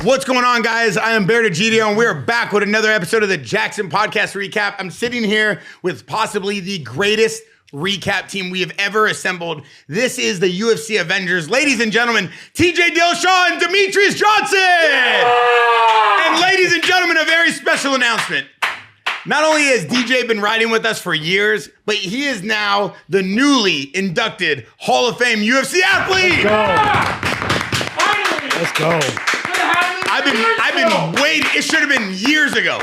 What's going on, guys? I am Degidio, and we are back with another episode of the Jaxxon Podcast Recap. I'm sitting here with possibly the greatest recap team we have ever assembled. This is the UFC Avengers. Ladies and gentlemen, TJ Dillashaw and Demetrius Johnson! Yeah! And ladies and gentlemen, a very special announcement. Not only has DJ been riding with us for years, but he is now the newly inducted Hall of Fame UFC athlete! Let's go. Let's go. I've been waiting. It should have been years ago.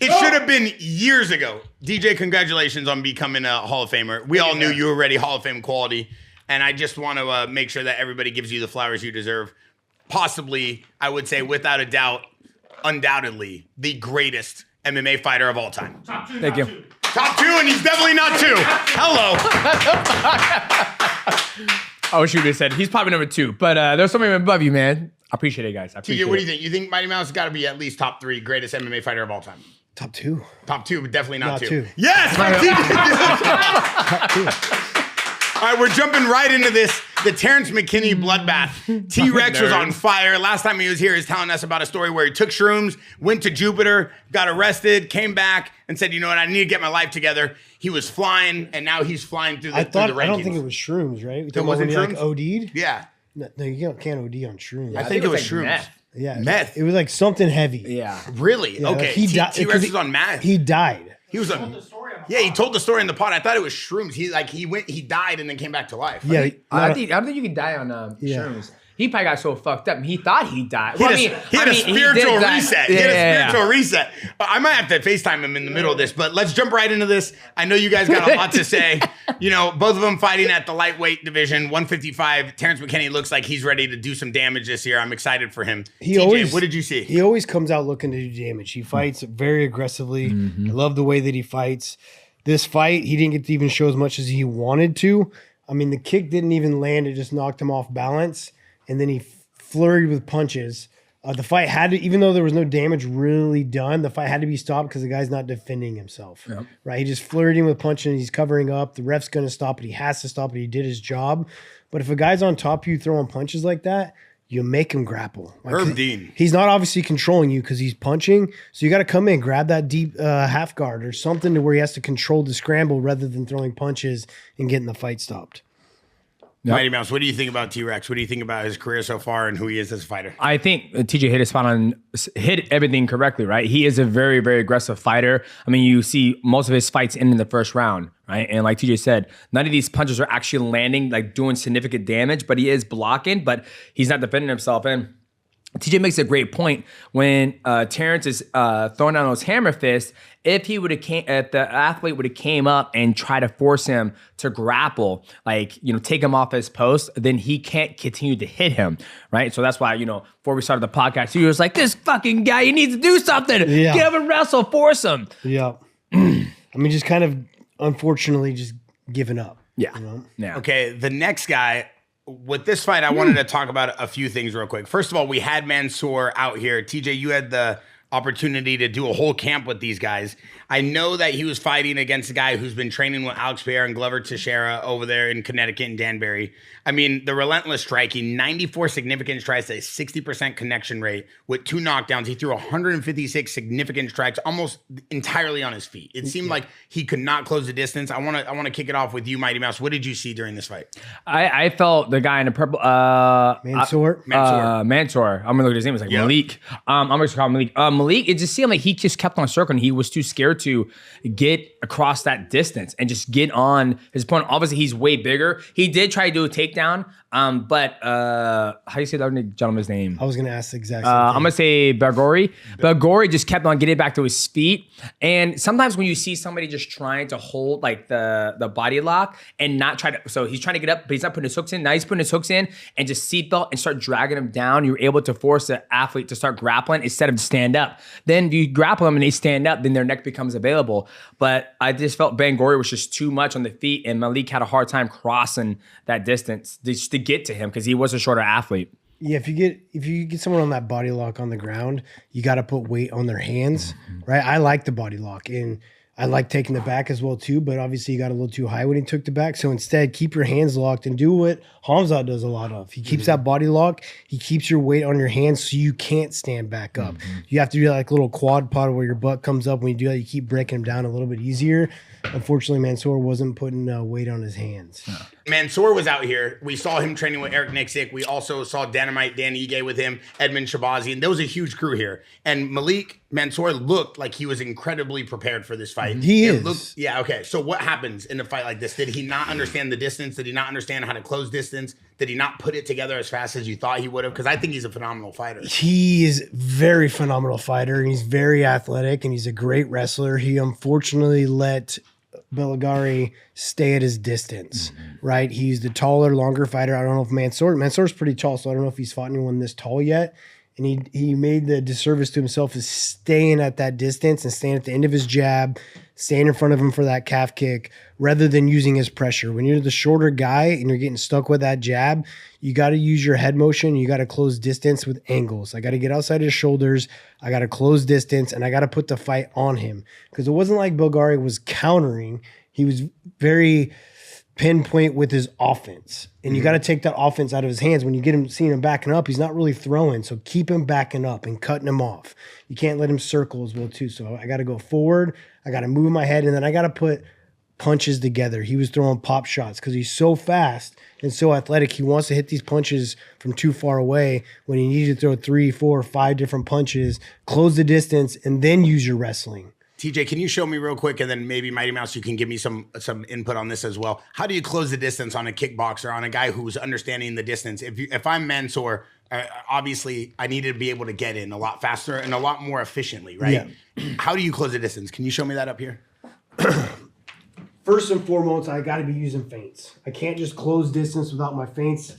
It should have been years ago. DJ, congratulations on becoming a Hall of Famer. We all knew you were already Hall of Fame quality, and I just want to make sure that everybody gives you the flowers you deserve. Possibly, I would say, without a doubt, undoubtedly, the greatest MMA fighter of all time. Top two. Thank you. Top two, and he's definitely not two. Hello. I wish you would have said he's probably number 2, but there's somebody above you, man. I appreciate it, guys. I appreciate TJ, what do you think? You think Mighty Mouse has got to be at least top 3 greatest MMA fighter of all time? Top 2. Top 2, but definitely not 2. 2. Yes! Top 2. All right, we're jumping right into this. The Terrence McKinney bloodbath. T-Rex was on fire. Last time he was here, he was telling us about a story where he took shrooms, went to Jupiter, got arrested, came back, and said, you know what, I need to get my life together. He was flying, and now he's flying through the rankings. I don't think it was shrooms, right? It wasn't when shrooms? Like OD'd? Yeah. No, you can't OD on shrooms. I think it was like shrooms. meth. Yeah. Meth. It was like something heavy. Yeah. Really? Yeah, Okay. like he died. T-Rex was on meth. He died. He was on. Yeah, he told the story in the pod. I thought it was shrooms. He died and then came back to life. Yeah. I don't think you can die on shrooms. He probably got so fucked up. He thought he died. He had a spiritual reset. He had a spiritual reset. I might have to FaceTime him in the middle of this, but let's jump right into this. I know you guys got a lot to say. You know, both of them fighting at the lightweight division, 155. Terrence McKinney looks like he's ready to do some damage this year. I'm excited for him. TJ, what did you see? He always comes out looking to do damage. He fights very aggressively. I love the way that he fights. This fight, he didn't get to even show as much as he wanted to. I mean, the kick didn't even land. It just knocked him off balance. And then he flurried with punches. The fight had to, even though there was no damage really done, the fight had to be stopped because the guy's not defending himself. Yep. Right? He just flirted him with punches. He's covering up. The ref's going to stop it. He has to stop it. He did his job. But if a guy's on top of you throwing punches like that, you make him grapple. Herb Dean. He's not obviously controlling you because he's punching. So you got to come in, grab that deep half guard or something to where he has to control the scramble rather than throwing punches and getting the fight stopped. Yep. Mighty Mouse, what do you think about T-Rex? What do you think about his career so far and who he is as a fighter? I think TJ hit everything correctly, right? He is a very, very aggressive fighter. I mean, you see most of his fights end in the first round, right? And like TJ said, none of these punches are actually landing, like doing significant damage, but he is blocking, but he's not defending himself. And TJ makes a great point when Terrence is throwing down those hammer fists. If the athlete would have came up and tried to force him to grapple, take him off his post, then he can't continue to hit him, right? So that's why, before we started the podcast, he was like, this fucking guy, he needs to do something. Yeah. Get up and wrestle, force him. Yeah. I mean, just kind of, unfortunately, just giving up. Yeah. Yeah. Okay, the next guy. With this fight, I wanted to talk about a few things real quick. First of all, we had Mansour out here. TJ, you had the opportunity to do a whole camp with these guys. I know that he was fighting against a guy who's been training with Alex Pierre and Glover Teixeira over there in Connecticut and Danbury. I mean, the relentless striking, 94 significant strikes, a 60% connection rate with 2 knockdowns. He threw 156 significant strikes, almost entirely on his feet. It seemed like he could not close the distance. I want to kick it off with you, Mighty Mouse. What did you see during this fight? I felt the guy in the purple. Mansour. Mansour. I'm gonna look at his name. It's like Malik. I'm gonna call him Malik. Malik. It just seemed like he just kept on circling. He was too scared to get across that distance and just get on his opponent. Obviously, he's way bigger. He did try to do a takedown, but how do you say the other gentleman's name? I was gonna ask the exact same I'm gonna say Bargori. Bargori just kept on getting back to his feet. And sometimes when you see somebody just trying to hold like the body lock and not try to, so he's trying to get up, but he's not putting his hooks in. Now he's putting his hooks in and just seatbelt and start dragging him down. You're able to force the athlete to start grappling instead of to stand up. Then if you grapple them and they stand up, then their neck becomes available. But I just felt Bangori was just too much on the feet, and Malik had a hard time crossing that distance just to get to him because he was a shorter athlete. Yeah, if you get someone on that body lock on the ground, you got to put weight on their hands, right? I like the body lock, and I like taking the back as well too, but obviously he got a little too high when he took the back. So instead, keep your hands locked and do what Khamzat does a lot of. He keeps that body lock. He keeps your weight on your hands so you can't stand back up. You have to do like a little quad pod where your butt comes up. When you do that, you keep breaking him down a little bit easier. Unfortunately, Mansour wasn't putting weight on his hands. Mansour was out here. We saw him training with Eric Nixick. We also saw Dynamite Dan Ige with him, Edmund Shabazi, and there was a huge crew here. And Malik Mansour looked like he was incredibly prepared for this fight. He is. Yeah, okay. So what happens in a fight like this? Did he not understand the distance? Did he not understand how to close distance? Did he not put it together as fast as you thought he would have? Because I think he's a phenomenal fighter. He is a very phenomenal fighter, and he's very athletic, and he's a great wrestler. He unfortunately let Belagari stay at his distance, right? He's the taller, longer fighter. I don't know if Mansour's pretty tall, so I don't know if he's fought anyone this tall yet. And he made the disservice to himself is staying at that distance and staying at the end of his jab, staying in front of him for that calf kick, rather than using his pressure. When you're the shorter guy and you're getting stuck with that jab, you got to use your head motion. You got to close distance with angles. I got to get outside his shoulders. I got to close distance, and I got to put the fight on him. Because it wasn't like Belgari was countering. He was very pinpoint with his offense. And you got to take that offense out of his hands. When you get him, seeing him backing up, he's not really throwing. So keep him backing up and cutting him off. You can't let him circle as well too. So I got to go forward. I got to move my head, and then I got to put punches together. He was throwing pop shots because he's so fast and so athletic. He wants to hit these punches from too far away when you need to throw 3, 4, 5 different punches, close the distance, and then use your wrestling. TJ, can you show me real quick, and then maybe Mighty Mouse, you can give me some input on this as well. How do you close the distance on a kickboxer, on a guy who's understanding the distance? If I'm Mansour, obviously I needed to be able to get in a lot faster and a lot more efficiently, right? Yeah. How do you close the distance? Can you show me that up here? First and foremost, I got to be using feints. I can't just close distance without my feints.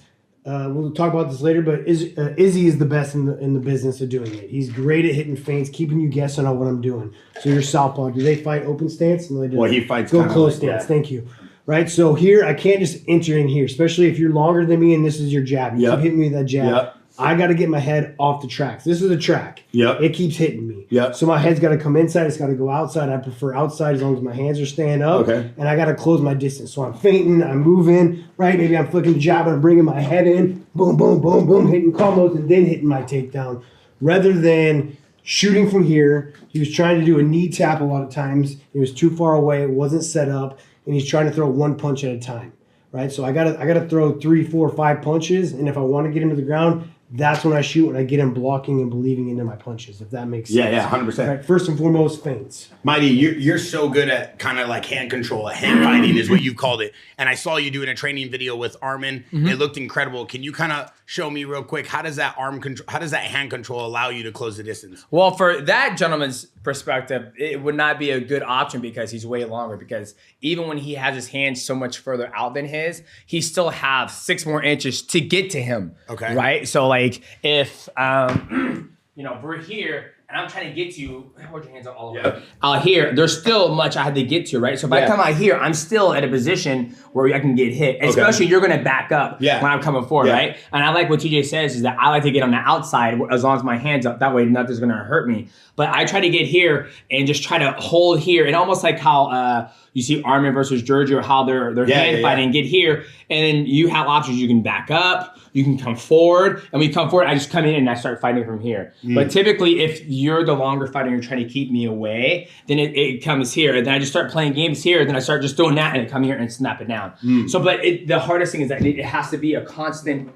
We'll talk about this later, but Izzy is the best in the business of doing it. He's great at hitting feints, keeping you guessing on what I'm doing. So you're southpaw. Do they fight open stance? No, they don't. Well, he fights go close like stance. That. Thank you. Right, so here I can't just enter in here, especially if you're longer than me and this is your jab. You keep hitting me with that jab. Yep. I got to get my head off the tracks. This is a track. Yep. It keeps hitting me. Yep. So my head's got to come inside. It's got to go outside. I prefer outside as long as my hands are staying up. Okay. And I got to close my distance. So I'm feinting. I'm moving. Right. Maybe I'm flicking jab. I'm bringing my head in. Boom, boom, boom, boom. Hitting combos and then hitting my takedown. Rather than shooting from here. He was trying to do a knee tap a lot of times. He was too far away. It wasn't set up. And he's trying to throw one punch at a time. Right. So I gotta throw 3, 4, 5 punches. And if I want to get him to the ground, that's when I shoot, when I get him blocking and believing into my punches, if that makes sense. Yeah, 100%. Right, first and foremost, feints. Mighty, you're so good at kind of like hand control. Hand fighting is what you called it. And I saw you doing a training video with Arman. It looked incredible. Can you kind of show me real quick, how does that hand control allow you to close the distance? Well, for that gentleman's perspective, it would not be a good option because he's way longer. Because even when he has his hands so much further out than his, he still have 6 more inches to get to him. Okay. Right? So like if we're here and I'm trying to get to you, hold your hands up all the way. Out here, there's still much I had to get to, right? So by the time I here, I'm still at a position where I can get hit. Especially you're gonna back up when I'm coming forward, right? And I like what TJ says is that I like to get on the outside as long as my hand's up. That way nothing's gonna hurt me. But I try to get here and just try to hold here. And almost like how you see Arman versus Giorgio, how they're hand fighting, get here. And then you have options. You can back up, you can come forward. And when you come forward, I just come in and I start fighting from here. But typically, if you're the longer fighter and you're trying to keep me away, then it comes here. And then I just start playing games here. Then I start just doing that and come here and snap it down. So, but the hardest thing is that it has to be a constant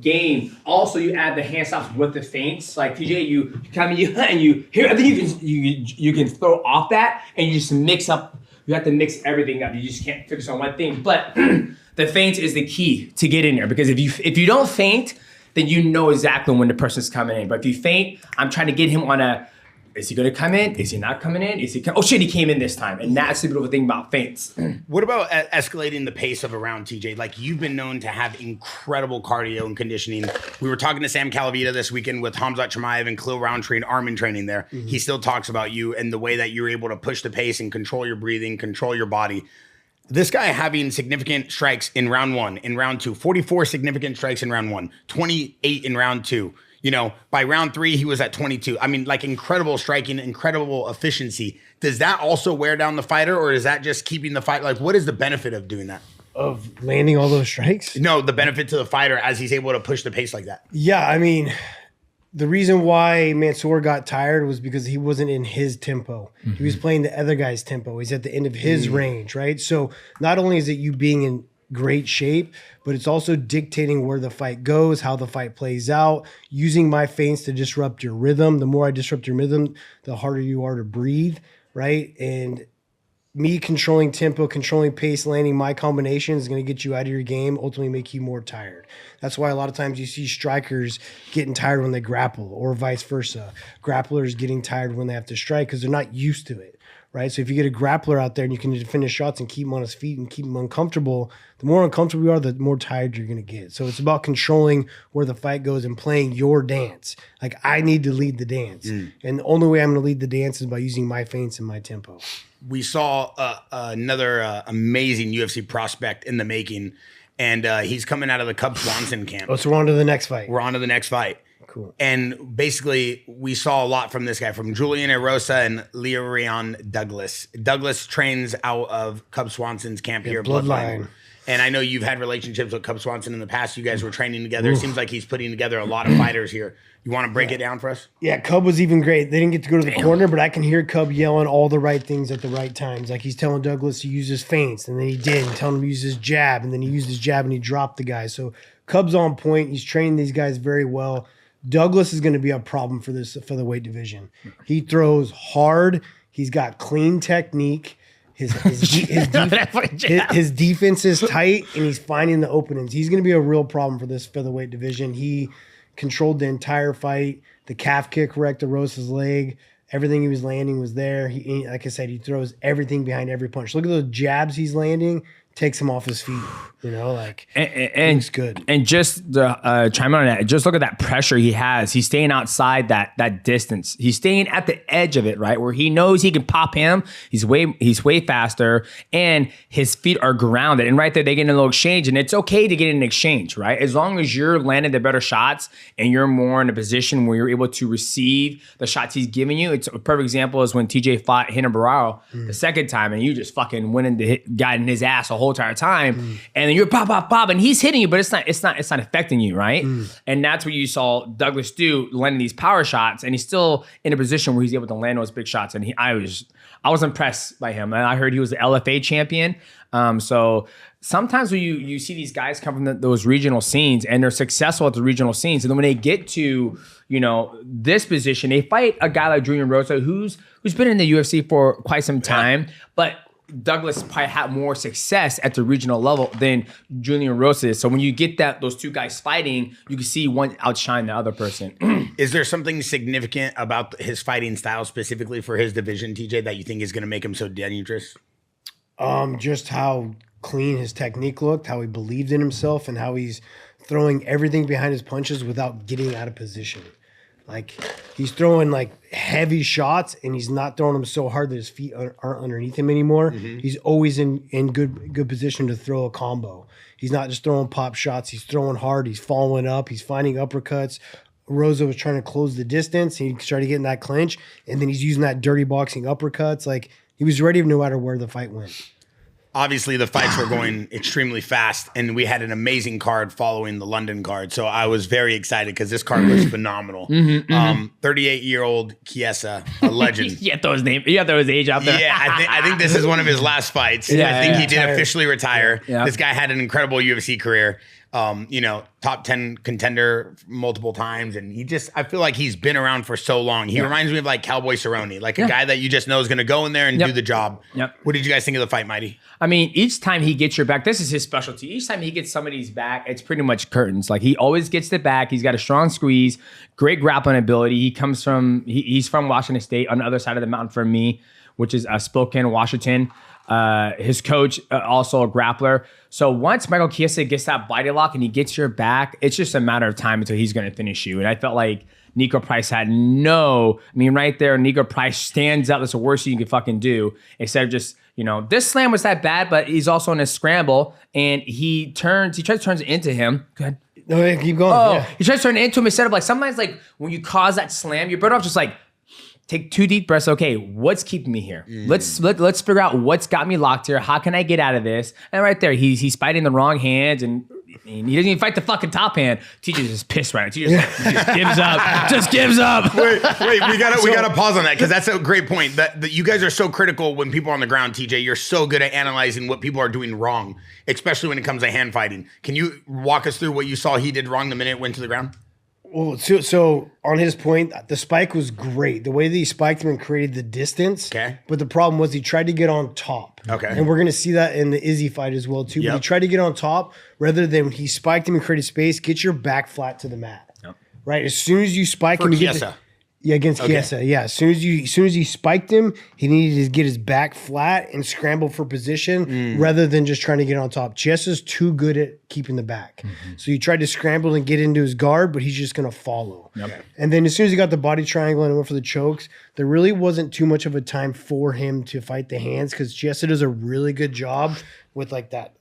game. Also, you add the hand stops with the feints. Like TJ, you come in, and you here, and then you can throw off that, and you just mix up. You have to mix everything up. You just can't focus on one thing. But the feint is the key to get in there, because if you don't feint, then you know exactly when the person's coming in. But if you feint, I'm trying to get him on a. Is he going to come in? Is he not coming in? Oh shit, he came in this time. And that's the beautiful thing about feints. What about escalating the pace of a round, TJ? Like, you've been known to have incredible cardio and conditioning. We were talking to Sam Calavita this weekend with Khamzat Chimaev and Khalil Roundtree and Arman training there. He still talks about you and the way that you're able to push the pace and control your breathing, control your body. This guy having significant strikes in round 1, in round 2, 44 significant strikes in round 1, 28 in round 2. By round 3, he was at 22. I mean, like, incredible striking, incredible efficiency. does that also wear down the fighter, or is that just keeping the fight? Like, what is the benefit of doing that? Of landing all those strikes? No, the benefit to the fighter as he's able to push the pace like that. Yeah, I mean, the reason why Mansoor got tired was because he wasn't in his tempo. He was playing the other guy's tempo. He's at the end of his range, right? So not only is it you being in great shape, but it's also dictating where the fight goes, how the fight plays out, using my feints to disrupt your rhythm. The more I disrupt your rhythm, the harder you are to breathe, right? And me controlling tempo, controlling pace, landing my combination is going to get you out of your game, ultimately make you more tired. That's why a lot of times you see strikers getting tired when they grapple, or vice versa. Grapplers getting tired when they have to strike because they're not used to it, right? So if you get a grappler out there and you can finish shots and keep him on his feet and keep him uncomfortable, the more uncomfortable you are, the more tired you're going to get. So it's about controlling where the fight goes and playing your dance. Like, I need to lead the dance. And the only way I'm going to lead the dance is by using my feints and my tempo. We saw another amazing UFC prospect in the making, and he's coming out of the Cub Swanson camp. Oh, so we're on to the next fight. We're on to the next fight. Cool. And basically, we saw a lot from this guy, from Julian Erosa and Leorion Douglas. Douglas trains out of Cub Swanson's camp here, Bloodline. And I know you've had relationships with Cub Swanson in the past. You guys were training together. It seems like he's putting together a lot of fighters here. You want to break it down for us? Yeah, Cub was even great. They didn't get to go to the corner, but I can hear Cub yelling all the right things at the right times. Like, he's telling Douglas to use his feints, and then he did. And telling him to use his jab, and then he used his jab, and he dropped the guy. So Cub's on point. He's training these guys very well. Douglas is going to be a problem for the weight division. He throws hard. He's got clean technique. His defense is tight, and he's finding the openings. He's going to be a real problem for this featherweight division. He controlled the entire fight. The calf kick wrecked Rosa's leg. Everything he was landing was there. He, like I said, he throws everything behind every punch. Look at those jabs he's landing. Takes him off his feet, like, and it's good. And just the chime on that, just look at that pressure he has. He's staying outside that distance. He's staying at the edge of it, right, where he knows he can pop him. He's way faster, and his feet are grounded. And right there, they get in a little exchange, and it's okay to get in an exchange, right? As long as you're landing the better shots and you're more in a position where you're able to receive the shots he's giving you. It's a perfect example is when TJ fought Renan Barao the second time, and you just fucking went into got in his ass a whole entire time, and then you're pop, and he's hitting you, but it's not affecting you, right? And that's what you saw Douglas do, landing these power shots, and he's still in a position where he's able to land those big shots. And I was impressed by him. And I heard he was the LFA champion. So sometimes when you see these guys come from those regional scenes and they're successful at the regional scenes, and then when they get to this position, they fight a guy like Julian Rosa who's been in the UFC for quite some time, but Douglas probably had more success at the regional level than Julian Rosa is. So when you get those two guys fighting, you can see one outshine the other person. Is there something significant about his fighting style specifically for his division, TJ, that you think is going to make him so dangerous? Just how clean his technique looked, how he believed in himself, and how he's throwing everything behind his punches without getting out of position. Like, he's throwing like heavy shots, and he's not throwing them so hard that his feet aren't underneath him anymore. He's always in good position to throw a combo. He's not just throwing pop shots. He's throwing hard. He's following up. He's finding uppercuts. Rosa was trying to close the distance. He started getting that clinch, and then he's using that dirty boxing uppercuts. Like, he was ready no matter where the fight went. Obviously, the fights were going extremely fast, and we had an amazing card following the London card. So I was very excited because this card was phenomenal. 38-year-old Chiesa, a legend. You have to throw his name. You have to throw his age out there. Yeah, I think this is one of his last fights. I think he did officially retire. Yeah. This guy had an incredible UFC career. Top 10 contender multiple times. And I feel like he's been around for so long. He reminds me of like Cowboy Cerrone, like a guy that you just know is going to go in there and do the job. What did you guys think of the fight, Mighty? I mean, each time he gets your back, this is his specialty. Each time he gets somebody's back, it's pretty much curtains. Like, he always gets the back. He's got a strong squeeze, great grappling ability. He's from Washington State, on the other side of the mountain from me, which is Spokane, Washington. His coach, also a grappler. So once Michael Chiesa gets that body lock and he gets your back, it's just a matter of time until he's going to finish you. And I felt like Nico Price had right there, Nico Price stands out. That's the worst thing you can fucking do. Instead of just, this slam was that bad, but he's also in a scramble, and he tries to turn it into him. Go ahead. No, keep going. He tries to turn it into him instead of, like, sometimes, like, when you cause that slam, you're better off just like take 2 deep breaths. Okay, what's keeping me here? Let's figure out what's got me locked here. How can I get out of this? And right there, he's fighting the wrong hands, and he doesn't even fight the fucking top hand. TJ's just pissed right now. TJ just gives up. Just gives up. Wait, we gotta pause on that because that's a great point. That you guys are so critical when people are on the ground. TJ, you're so good at analyzing what people are doing wrong, especially when it comes to hand fighting. Can you walk us through what you saw he did wrong the minute it went to the ground? Well, so on his point, the spike was great. The way that he spiked him and created the distance. Okay. But the problem was he tried to get on top. Okay. And we're going to see that in the Izzy fight as well, too. But he tried to get on top rather than he spiked him and created space. Get your back flat to the mat. Yep. Right? As soon as you spike him, Chiesa. Against Chiesa. Yeah. As soon as he spiked him, he needed to get his back flat and scramble for position rather than just trying to get on top. Chiesa's too good at keeping the back. So he tried to scramble and get into his guard, but he's just gonna follow. Yep. And then as soon as he got the body triangle and went for the chokes, there really wasn't too much of a time for him to fight the hands because Chiesa does a really good job with like that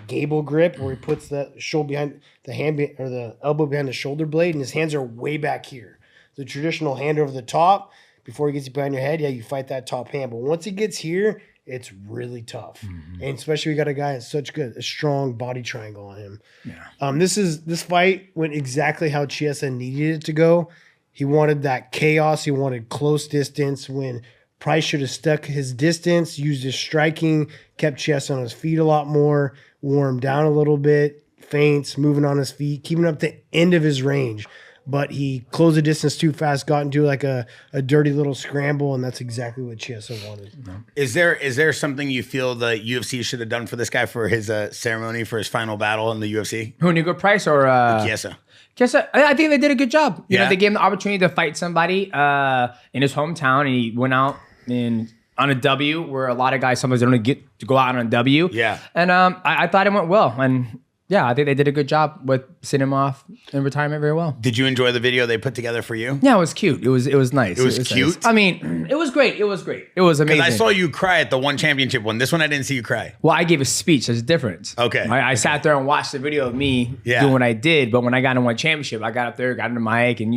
gable grip where he puts the shoulder behind the hand or the elbow behind the shoulder blade, and his hands are way back here. The traditional hand over the top, before he gets you behind your head, you fight that top hand. But once he gets here, it's really tough. And especially we got a guy that's a strong body triangle on him. Yeah. This fight went exactly how Chiesa needed it to go. He wanted that chaos. He wanted close distance when Price should have stuck his distance, used his striking, kept Chiesa on his feet a lot more, wore him down a little bit, feints, moving on his feet, keeping up the end of his range. But he closed the distance too fast, got into like a dirty little scramble, and that's exactly what Chiesa wanted. Is there something you feel the UFC should have done for this guy for his ceremony for his final battle in the UFC? Who, Nico Price or Chiesa? Chiesa, I think they did a good job. You know, they gave him the opportunity to fight somebody in his hometown, and he went out on a W, where a lot of guys sometimes don't get to go out on a W. Yeah. And I thought it went well, and yeah, I think they did a good job with sending him off in retirement very well. Did you enjoy the video they put together for you? Yeah, it was cute. It was nice. It was cute? Nice. I mean, it was great. It was great. It was amazing. Because I saw you cry at the one championship one. This one I didn't see you cry. Well, I gave a speech. There's a difference. Okay. I sat there and watched the video of me doing what I did, but when I got in one championship, I got up there, got in the mic, and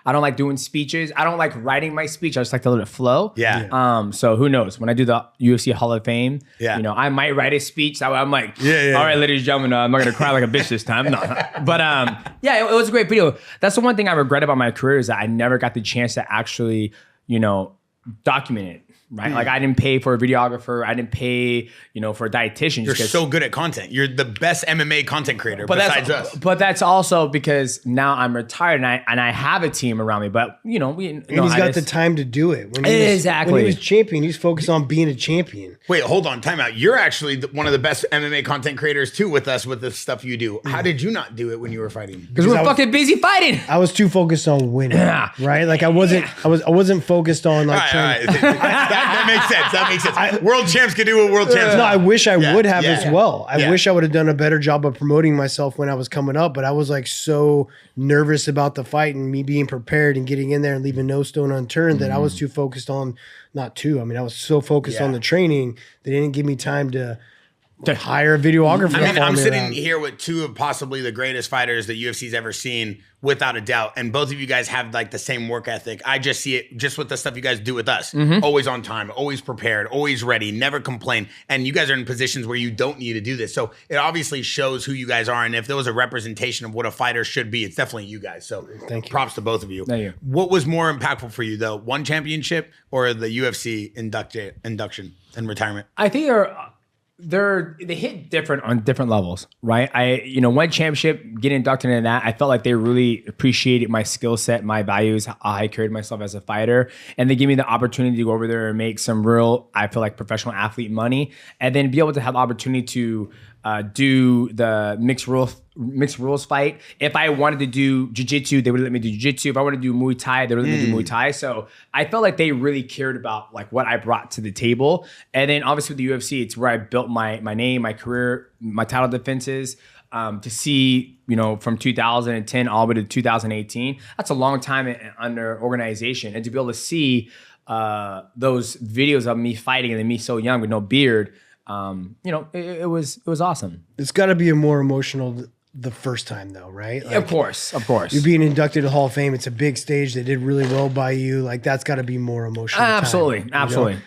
I don't like doing speeches. I don't like writing my speech. I just like to let it flow. Yeah. So who knows? When I do the UFC Hall of Fame, I might write a speech. That way I'm like, all right, ladies and gentlemen, I'm not gonna cry like a bitch this time. No. But it was a great video. That's the one thing I regret about my career is that I never got the chance to actually, document it. Right? Like I didn't pay for a videographer. I didn't pay, for a dietitian. You're so good at content. You're the best MMA content creator besides us. But that's also because now I'm retired and I have a team around me. But he's got the time to do it. When he was champion, he's focused on being a champion. Wait, hold on, time out. You're actually one of the best MMA content creators too with us with the stuff you do. How did you not do it when you were fighting? Because we're fucking busy fighting. I was too focused on winning. Right? Like I wasn't focused on like trying. That makes sense. That makes sense. World champs can do what world champs. No, I wish I would have as well. I wish I would have done a better job of promoting myself when I was coming up, but I was like so nervous about the fight and me being prepared and getting in there and leaving no stone unturned that I was too focused on, I was so focused on the training that it didn't give me time to hire a videographer. I mean, I'm sitting here with two of possibly the greatest fighters that UFC's ever seen, without a doubt. And both of you guys have like the same work ethic. I just see it just with the stuff you guys do with us. Always on time, always prepared, always ready, never complain. And you guys are in positions where you don't need to do this. So it obviously shows who you guys are. And if there was a representation of what a fighter should be, it's definitely you guys. So thank you. Props to both of you. Thank you. What was more impactful for you, though? One championship or the UFC induction and retirement? I think they hit different on different levels, right? One championship, getting inducted into that, I felt like they really appreciated my skill set, my values, how I carried myself as a fighter, and they gave me the opportunity to go over there and make some real, I feel like, professional athlete money, and then be able to have the opportunity to do the mixed rules fight. If I wanted to do jiu-jitsu, they would let me do jiu-jitsu. If I wanted to do Muay Thai, they would let me do Muay Thai. So I felt like they really cared about like what I brought to the table. And then obviously with the UFC, it's where I built my name, my career, my title defenses. To see, from 2010 all the way to 2018, that's a long time under organization. And to be able to see those videos of me fighting and then me so young with no beard, it was awesome. It's got to be a more emotional the first time though, right? Of course. You're being inducted to the Hall of Fame. It's a big stage. They did really well by you. Like that's got to be more emotional. Absolutely.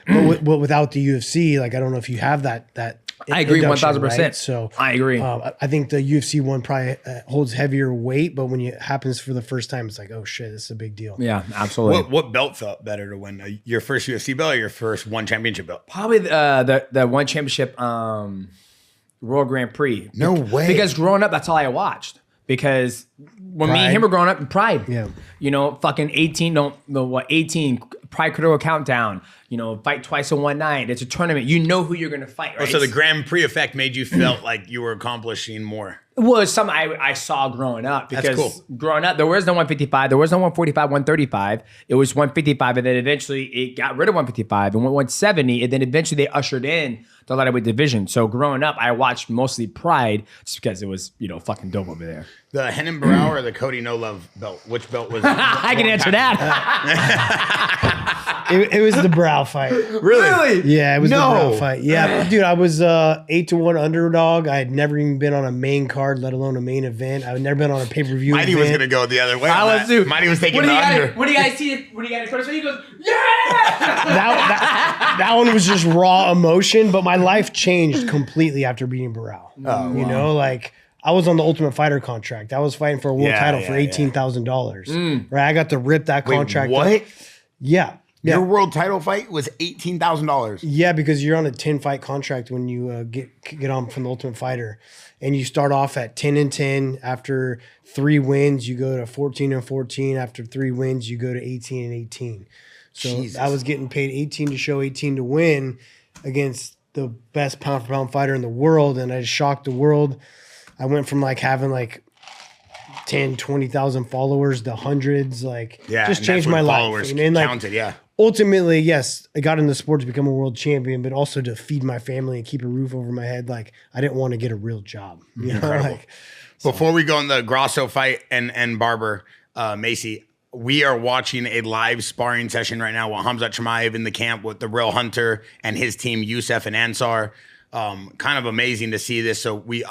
But without the UFC, like I don't know if you have that. I agree 1,000%. Right? So I agree. I think the UFC one probably holds heavier weight, but when it happens for the first time, it's like, oh shit, this is a big deal. Yeah, absolutely. What belt felt better to win? Your first UFC belt or your first one championship belt? Probably the one championship World Grand Prix. No way. Because growing up, that's all I watched. Because when me and him were growing up in Pride, fucking 18, Pride Critical Countdown, fight twice in one night. It's a tournament. You know who you're going to fight, right? Oh, so the Grand Prix effect made you feel like you were accomplishing more. It was something I saw growing up because That's cool. Growing up, there was no 155, there was no 145, 135. It was 155, and then eventually it got rid of 155 and went 170, and then eventually they ushered in the lightweight division. So growing up, I watched mostly Pride just because it was, fucking dope over there. The Henan Barao or the Cody No Love belt? Which belt was I can answer that. It was the Brow fight. Really? Yeah, it was the Brow fight. Yeah, dude, I was 8-1 underdog. I had never even been on a main card, let alone a main event. I had never been on a pay-per-view Mighty event. was going to go the other way. I was too. Mighty was taking the under. When you guys see it, when you guys first, he goes, yeah! that one was just raw emotion, but my life changed completely after beating Barao. You know, like I was on the Ultimate Fighter contract. I was fighting for a world title for $18,000. Right? I got to rip that contract. What? Up. Yeah. Your world title fight was $18,000. Yeah, because you're on a 10-fight contract when you get on from the Ultimate Fighter, and you start off at 10-10. After 3 wins, you go to 14-14. After 3 wins, you go to 18-18. So Jesus. I was getting paid 18 to show, 18 to win against the best pound for pound fighter in the world, and I shocked the world. I went from like having like 10, 20,000 followers to hundreds, just changed my life. And then counted, ultimately, yes, I got in the sport to become a world champion, but also to feed my family and keep a roof over my head. Like I didn't want to get a real job. You know? Before we go on the Graasso fight and Barber, Macy, we are watching a live sparring session right now with Khamzat Chimaev in the camp with the Real Hunter and his team, Youssef and Ansar. Kind of amazing to see this. So we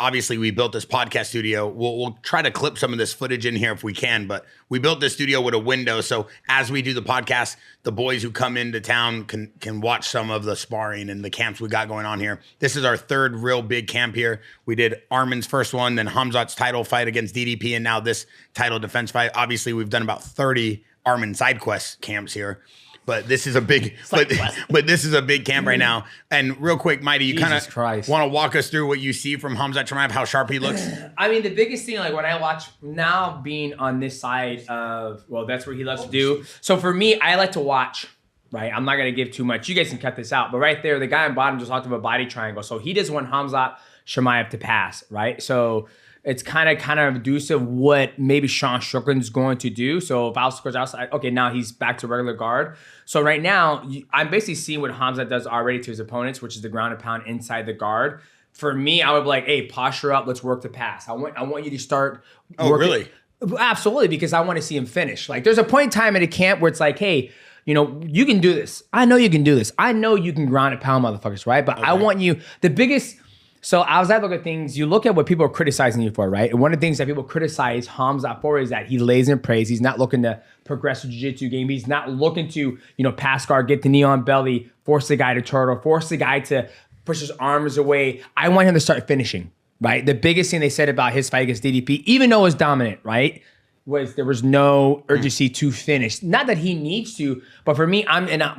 built this podcast studio. We'll try to clip some of this footage in here if we can, but we built this studio with a window. So as we do the podcast, the boys who come into town can watch some of the sparring and the camps we got going on here. This is our third real big camp here. We did Arman's first one, then Khamzat's title fight against DDP, and now this title defense fight. Obviously, we've done about 30 Arman side quest camps here. But this is a big, but this is a big camp right now. And real quick, Mighty, you kind of want to walk us through what you see from Khamzat Chimaev, how sharp he looks. I mean, the biggest thing, like when I watch now, being on this side of, that's what he loves to do. So for me, I like to watch. Right, I'm not gonna give too much. You guys can cut this out. But right there, the guy on bottom just talked about body triangle. So he doesn't want Khamzat Chimaev to pass. Right, so. It's kind of inducive what maybe Sean Strickland's going to do. So if Al scores outside, okay, now he's back to regular guard. So right now, I'm basically seeing what Khamzat does already to his opponents, which is the ground and pound inside the guard. For me, I would be like, hey, posture up, let's work the pass. I want you to start working. Oh, really? Absolutely, because I want to see him finish. Like there's a point in time at a camp where it's like, hey, you can do this. I know you can do this. I know you can ground and pound motherfuckers, right? But I want you, the biggest... So as I look at things, you look at what people are criticizing you for, right? And one of the things that people criticize Khamzat for is that he lays in praise. He's not looking to progress the jiu-jitsu game. He's not looking to, pass guard, get the knee on belly, force the guy to turtle, force the guy to push his arms away. I want him to start finishing, right? The biggest thing they said about his fight against DDP, even though it was dominant, right? There was no urgency to finish. Not that he needs to, but for me,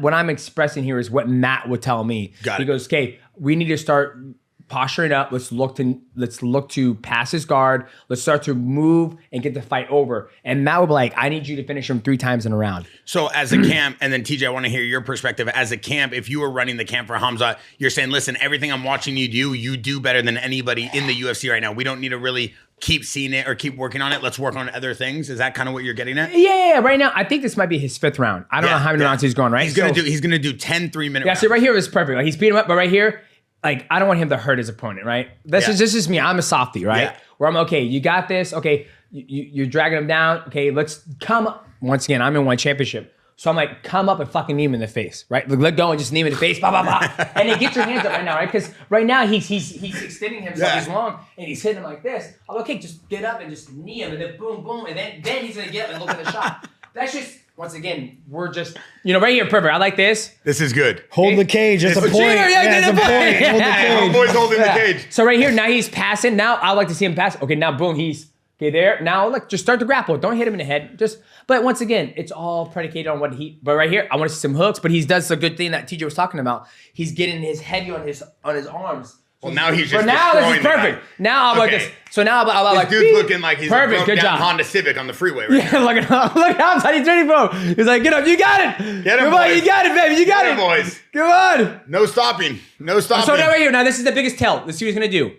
what I'm expressing here is what Matt would tell me. He goes, okay, we need to start posturing up. Let's look to pass his guard. Let's start to move and get the fight over. And Matt would be like, I need you to finish him 3 times in a round. So as a camp, and then TJ, I want to hear your perspective. As a camp, if you were running the camp for Khamzat, you're saying, listen, everything I'm watching you do better than anybody in the UFC right now. We don't need to really keep seeing it or keep working on it. Let's work on other things. Is that kind of what you're getting at? Yeah. Right now, I think this might be his 5th round. I don't know how many rounds he's going, right? He's gonna do 10 3-minute rounds. See, right here is perfect. Like he's beating him up, but right here, like, I don't want him to hurt his opponent, right? This is me. I'm a softie, right? Yeah. Where I'm, okay, you got this. Okay, you're dragging him down. Okay, let's come. Once again, I'm in one championship. So I'm like, come up and fucking knee him in the face, right? Like, let go and just knee him in the face, blah, blah, blah. And then get your hands up right now, right? Because right now he's extending himself, he's long, and he's hitting him like this. I'm like, okay, just get up and just knee him, and then boom, boom, and then he's gonna get up and look at the shot. That's just, once again, we're just, right here, perfect. I like this. This is good. Hold the cage. That's a point. That's a point. Hold the cage. Homeboy's holding the cage. So right here, now he's passing. Now I like to see him pass. Okay, now boom, he's okay there. Now look, just start to grapple. Don't hit him in the head. But once again, it's all predicated on what but right here, I want to see some hooks, but he does a good thing that TJ was talking about. He's getting his head on his arms. Well, now he's just now this is perfect. Now I'm like this. So now I'm like, dude's looking like he's perfect. Good job. Honda Civic on the freeway right now. Look how he's ready, bro. He's like, get up, you got it. Get him, come on, you got it, baby, you got it, boys. Come on. No stopping. So now right here, now this is the biggest tell. Let's see what he's gonna do.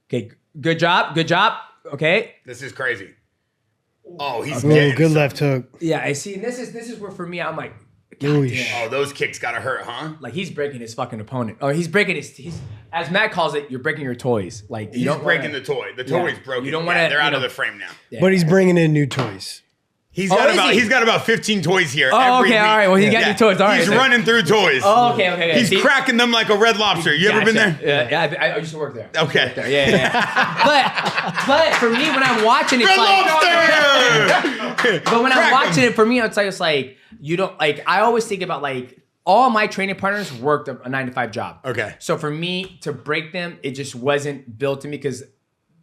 Okay, good job. Okay. This is crazy. Oh, he's good left hook. Yeah, I see. And this is where for me, I'm like, oh, those kicks gotta hurt, huh? Like he's breaking his fucking opponent. Or he's breaking his as Matt calls it, you're breaking your toys. Like he's breaking the toy. The toy's broken. You don't want to. They're out of the frame now. Yeah. But he's bringing in new toys. He's got about 15 toys here. Oh, okay, week. all right. Well, he got new toys. All right. He's running through toys. Oh, okay. He's cracking them like a Red Lobster. You ever been there? Yeah, I used to work there. Okay. Yeah. but for me, when I'm watching it, Red Lobster. But when I'm watching it, for me, it's like you don't like. I always think about like all my training partners worked a 9-to-5 job. Okay. So for me to break them, it just wasn't built to me because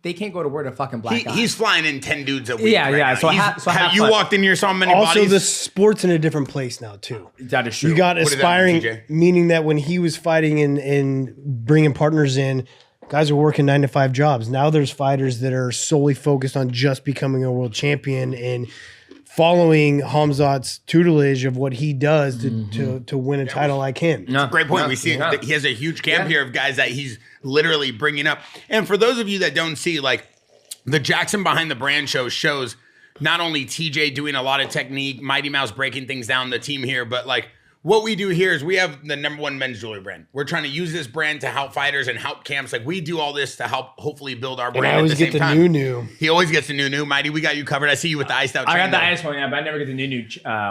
they can't go to work a fucking black eye. He's flying in 10 dudes a week. Yeah. Now. So you walked in here, saw many bodies. Also, the sport's in a different place now too. That is true. You got aspiring, meaning that when he was fighting and bringing partners in, guys are working 9-to-5 jobs. Now there's fighters that are solely focused on just becoming a world champion and following Khamzat's tutelage of what he does to win a title like him. That's a great point. We see he has a huge camp here of guys that he's literally bringing up. And for those of you that don't see, like the Jaxxon Behind the Brand shows not only TJ doing a lot of technique, Mighty Mouse breaking things down, the team here, but like what we do here is we have the #1 men's jewelry brand. We're trying to use this brand to help fighters and help camps. Like we do all this to help hopefully build our brand. And I always get the new. He always gets the new. Mighty, we got you covered. I see you with the iced out. I got the iced one, yeah, but I never get the new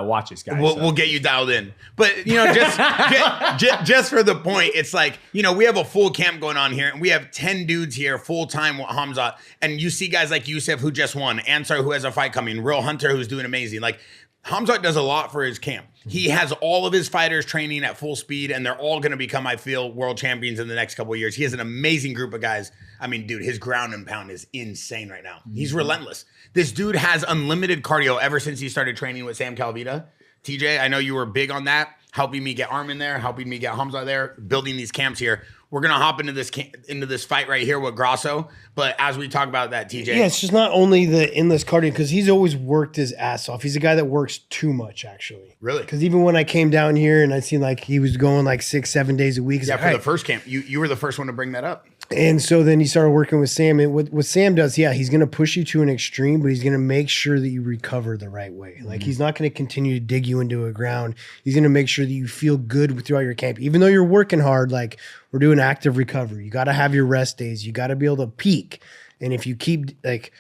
watches, guys. We'll get you dialed in. But just for the point, it's like we have a full camp going on here, and we have 10 dudes here full time with Khamzat, and you see guys like Yusuf who just won, Ansar who has a fight coming, Real Hunter who's doing amazing. Like Khamzat does a lot for his camp. He has all of his fighters training at full speed, and they're all going to become, I feel, world champions in the next couple of years. He has an amazing group of guys. I mean, dude, his ground and pound is insane right now. He's relentless. This dude has unlimited cardio ever since he started training with Sam Calvita. TJ, I know you were big on that, helping me get Arman there, helping me get Khamzat there, building these camps here. We're gonna hop into this fight right here with Graasso, but as we talk about that, TJ, it's just not only the endless cardio because he's always worked his ass off. He's a guy that works too much, actually. Really? Because even when I came down here and I seen like he was going like 6-7 days a week. Yeah, for the first camp, you were the first one to bring that up. And so then he started working with Sam. And what Sam does, he's going to push you to an extreme, but he's going to make sure that you recover the right way. Like he's not going to continue to dig you into a ground. He's going to make sure that you feel good throughout your camp. Even though you're working hard, like we're doing active recovery. You got to have your rest days. You got to be able to peak. And if you keep like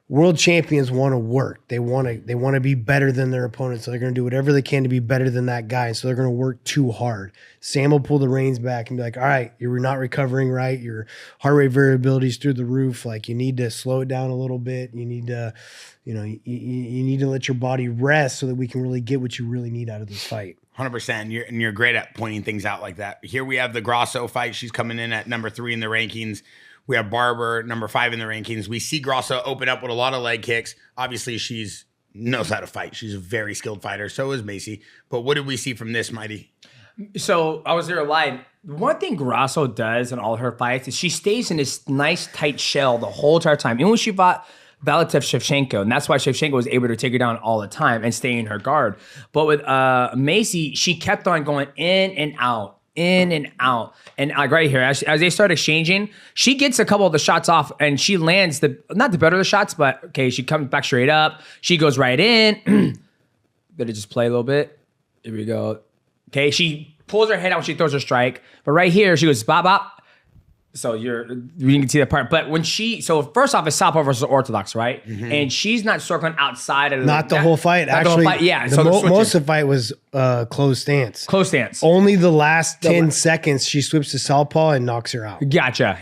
world champions want to work, they want to be better than their opponents. So they're going to do whatever they can to be better than that guy. So they're going to work too hard. Sam will pull the reins back and be like, all right, you're not recovering right. Your heart rate variability is through the roof. Like you need to slow it down a little bit. You need to, you need to let your body rest so that we can really get what you really need out of this fight. 100%. You're great at pointing things out like that. Here we have the Graasso fight. She's coming in at number 3 in the rankings. We have Barber, number 5 in the rankings. We see Graasso open up with a lot of leg kicks. Obviously, she's knows how to fight. She's a very skilled fighter. So is Macy. But what did we see from this, Mighty? So I was there live. One thing Graasso does in all her fights is she stays in this nice tight shell the whole entire time. Even when she fought Valentina Shevchenko, and that's why Shevchenko was able to take her down all the time and stay in her guard. But with Macy, she kept on going in and out. And like right here, as they start exchanging, she gets a couple of the shots off and she lands not the better of the shots, but okay, she comes back straight up. She goes right in. Better just play a little bit. Here we go. Okay, she pulls her head out when she throws her strike. But right here, she goes bop, bop. So we didn't see that part. But when so first off, it's Southpaw versus Orthodox, right? And she's not circling outside of not the whole fight. Actually, yeah. Most of the fight was closed stance. Close stance. Only the last 10 seconds she switches to Southpaw and knocks her out. Gotcha.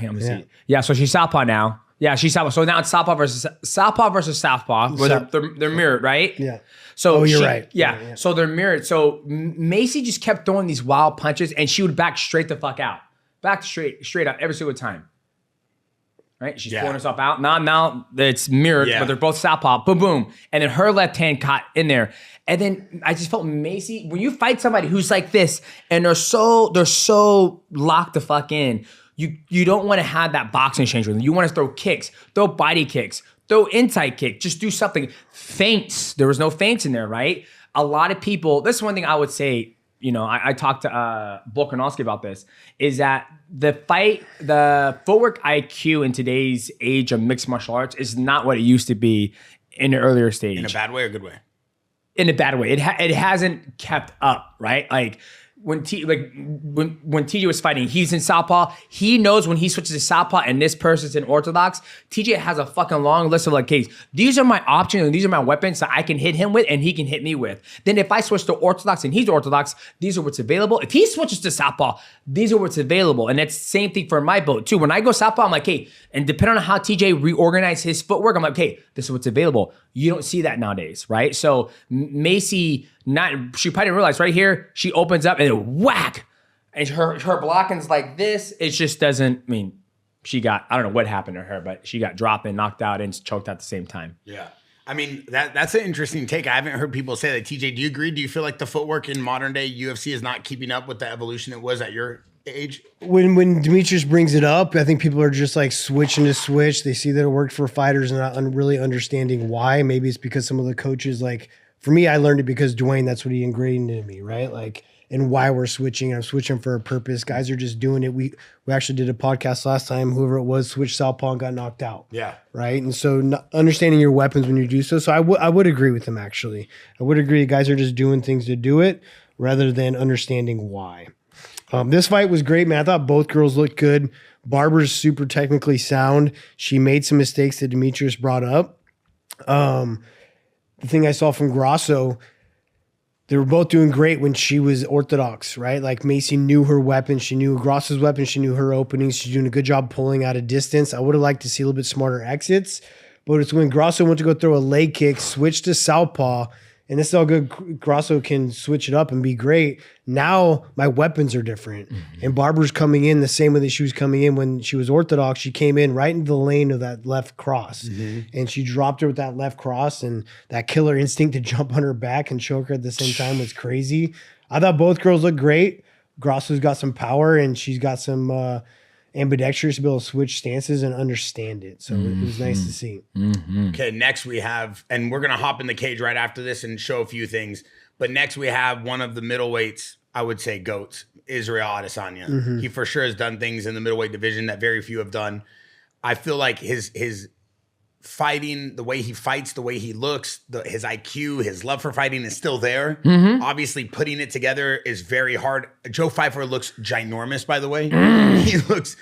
Yeah, so she's Southpaw now. Yeah, she's Southpaw. So now it's Southpaw versus Southpaw. Where they're mirrored, right? Yeah. So you're right. Yeah. So they're mirrored. So Macy just kept throwing these wild punches, and she would back straight the fuck out. Back straight out every single time. Right? She's pulling herself out. Now it's mirrored, but they're both Southpaw. Boom, boom. And then her left hand caught in there. And then I just felt Macy, when you fight somebody who's like this, and they're so locked the fuck in, you don't want to have that boxing exchange with them. You want to throw kicks, throw body kicks, throw inside kick, just do something. Feints. There was no feints in there, right? A lot of people, this is one thing I would say, I talked to Volkanovski about this, is that the footwork IQ in today's age of mixed martial arts is not what it used to be in the earlier stage. In a bad way or good way? In a bad way. It hasn't kept up, right? Like, when TJ was fighting, he's in Southpaw. He knows when he switches to Southpaw and this person's in Orthodox, TJ has a fucking long list of like, hey, these are my options and these are my weapons that I can hit him with and he can hit me with. Then if I switch to Orthodox and he's Orthodox, these are what's available. If he switches to Southpaw, these are what's available. And that's the same thing for my boat too. When I go Southpaw, I'm like, hey, and depending on how TJ reorganized his footwork, I'm like, hey, this is what's available. You don't see that nowadays, right? So Macy, she probably didn't realize right here, she opens up and then whack. And her blocking's like this. It just doesn't, she got, I don't know what happened to her, but she got dropped and knocked out and choked at the same time. Yeah. That's an interesting take. I haven't heard people say that. TJ, do you agree? Do you feel like the footwork in modern day UFC is not keeping up with the evolution it was at your age? When Demetrius brings it up, I think people are just like switching to switch. They see that it worked for fighters and not really understanding why. Maybe it's because some of the coaches, like for me, I learned it because Dwayne, that's what he ingrained into me, right? Like, and why we're switching. I'm switching for a purpose. Guys are just doing it. We actually did a podcast last time. Whoever it was switched Southpaw and got knocked out. Yeah. Right. And so understanding your weapons when you do so. So I would agree with him, actually. I would agree. Guys are just doing things to do it rather than understanding why. This fight was great, man. I thought both girls looked good. Barber's super technically sound. She made some mistakes that Demetrius brought up. The thing I saw from Graasso, they were both doing great when she was Orthodox, right? Like Macy knew her weapon. She knew Graasso's weapon. She knew her openings. She's doing a good job pulling out of distance. I would have liked to see a little bit smarter exits, but it's when Graasso went to go throw a leg kick, switched to Southpaw, and this is how good Graasso can switch it up and be great. Now my weapons are different. Mm-hmm. And Barber's coming in the same way that she was coming in when she was Orthodox. She came in right into the lane of that left cross. Mm-hmm. And she dropped her with that left cross, and that killer instinct to jump on her back and choke her at the same time was crazy. I thought both girls looked great. Graasso's got some power, and she's got some ambidextrous to be able to switch stances and understand it. So it was nice to see. Mm-hmm. Okay, next we have, and we're going to hop in the cage right after this and show a few things. But next we have one of the middleweights, I would say GOATs, Israel Adesanya. Mm-hmm. He for sure has done things in the middleweight division that very few have done. I feel like his fighting, the way he fights, the way he looks, his IQ, his love for fighting is still there. Mm-hmm. Obviously, putting it together is very hard. Joe Pyfer looks ginormous, by the way. He looks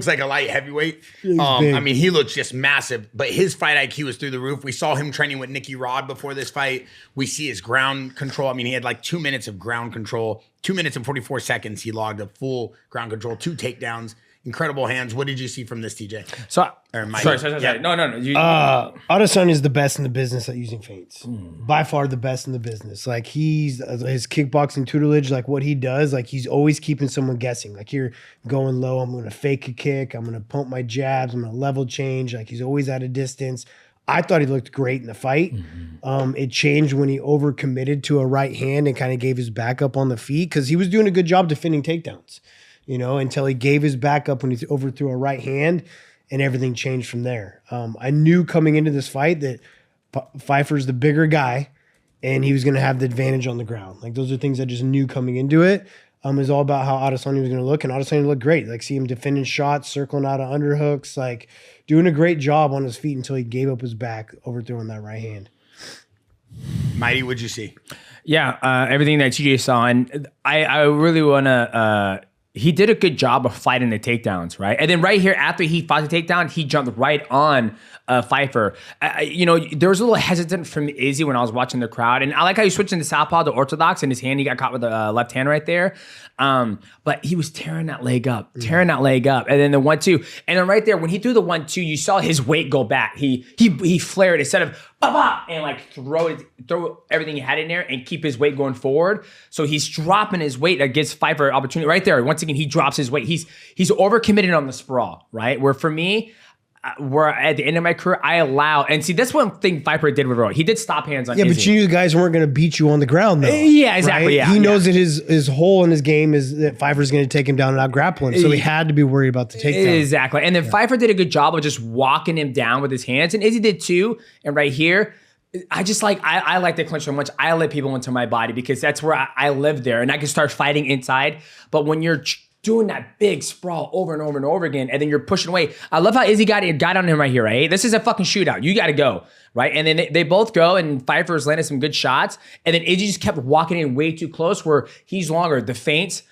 like a light heavyweight. He looks just massive, but his fight IQ is through the roof. We saw him training with Nicky Rod before this fight. We see his ground control. He had like 2 minutes of ground control, 2 minutes and 44 seconds. He logged a full ground control, 2 takedowns. Incredible hands. What did you see from this, TJ? Sorry. Yeah. No. Adesanya is the best in the business at using feints. By far the best in the business. Like his kickboxing tutelage, like what he does, like he's always keeping someone guessing. Like you're going low, I'm going to fake a kick, I'm going to pump my jabs, I'm going to level change. Like he's always at a distance. I thought he looked great in the fight. Mm-hmm. It changed when he overcommitted to a right hand and kind of gave his back up on the feet because he was doing a good job defending takedowns. Until he gave his back up when he overthrew a right hand, and everything changed from there. I knew coming into this fight that Pyfer's the bigger guy, and he was going to have the advantage on the ground. Like those are things I just knew coming into it. It was all about how Adesanya was going to look, and Adesanya looked great. Like see him defending shots, circling out of underhooks, like doing a great job on his feet until he gave up his back, overthrowing that right hand. Mighty, what'd you see? Yeah, everything that TJ saw, and I really want to he did a good job of fighting the takedowns, right? And then right here, after he fought the takedown, he jumped right on Pyfer. There was a little hesitant from Izzy when I was watching the crowd. And I like how he switched into southpaw to orthodox, and his hand, he got caught with the left hand right there. But he was tearing that leg up. And then the 1-2. And then right there, when he threw the 1-2, you saw his weight go back. He flared instead of bah, and like throw everything he had in there and keep his weight going forward. So he's dropping his weight against Pyfer opportunity right there. Once again, he drops his weight. He's overcommitted on the sprawl, right? Where for me, where at the end of my career, I allow, and see, that's one thing Pyfer did with Roy. He did stop hands on Izzy. But you guys weren't going to beat you on the ground, though. Yeah, exactly. Right? Yeah, he knows that his hole in his game is that Pyfer's going to take him down and out grapple him. So he had to be worried about the takedown. Exactly. And then Pyfer did a good job of just walking him down with his hands, and Izzy did too. And right here, I just like, I like to clinch so much. I let people into my body because that's where I live there, and I can start fighting inside. But when you're doing that big sprawl over and over and over again, and then you're pushing away. I love how Izzy got on him right here, right? This is a fucking shootout. You got to go, right? And then they both go, and Pyfer's landed some good shots, and then Izzy just kept walking in way too close where he's longer. The feints,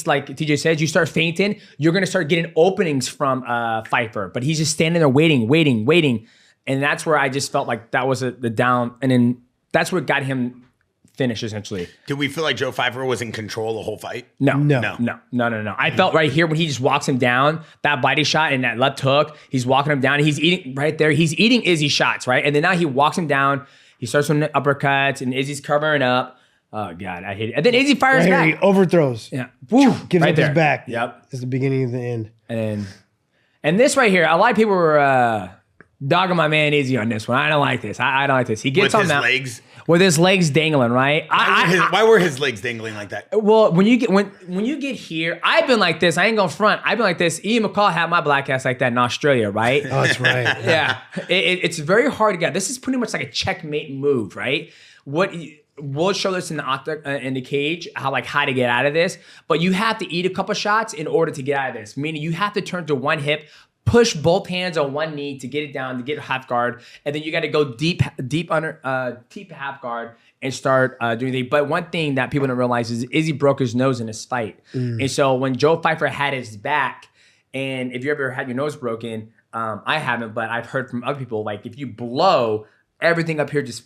like TJ said, you start feinting, you're going to start getting openings from Pyfer, but he's just standing there waiting. And that's where I just felt like that was the down, and then that's what got him finish essentially. Did we feel like Joe Pyfer was in control the whole fight? No. I felt right here when he just walks him down, that body shot and that left hook, he's walking him down, and he's eating right there. He's eating Izzy shots, right? And then now he walks him down, he starts with the uppercuts, and Izzy's covering up. Oh God, I hate it. And then Izzy fires back. He overthrows. Yeah. Woo, gives right up there. his back. Yep. It's the beginning of the end. And this right here, a lot of people were dogging my man Izzy on this one. I don't like this. I don't like this. He gets with on his that legs. With his legs dangling, right? Why were his legs dangling like that? Well, when you get here, I've been like this. I ain't gonna front. I've been like this. Ian McCall had my black ass like that in Australia, right? Oh, that's right. Yeah, it's very hard to get. This is pretty much like a checkmate move, right? We'll show this in the cage how to get out of this, but you have to eat a couple shots in order to get out of this. Meaning you have to turn to one hip, push both hands on one knee to get it down, to get half guard, and then you got to go deep half guard and start doing things. But one thing that people don't realize is Izzy broke his nose in this fight, and so when Joe Pyfer had his back, and if you ever had your nose broken, I haven't, but I've heard from other people, like if you blow, everything up here just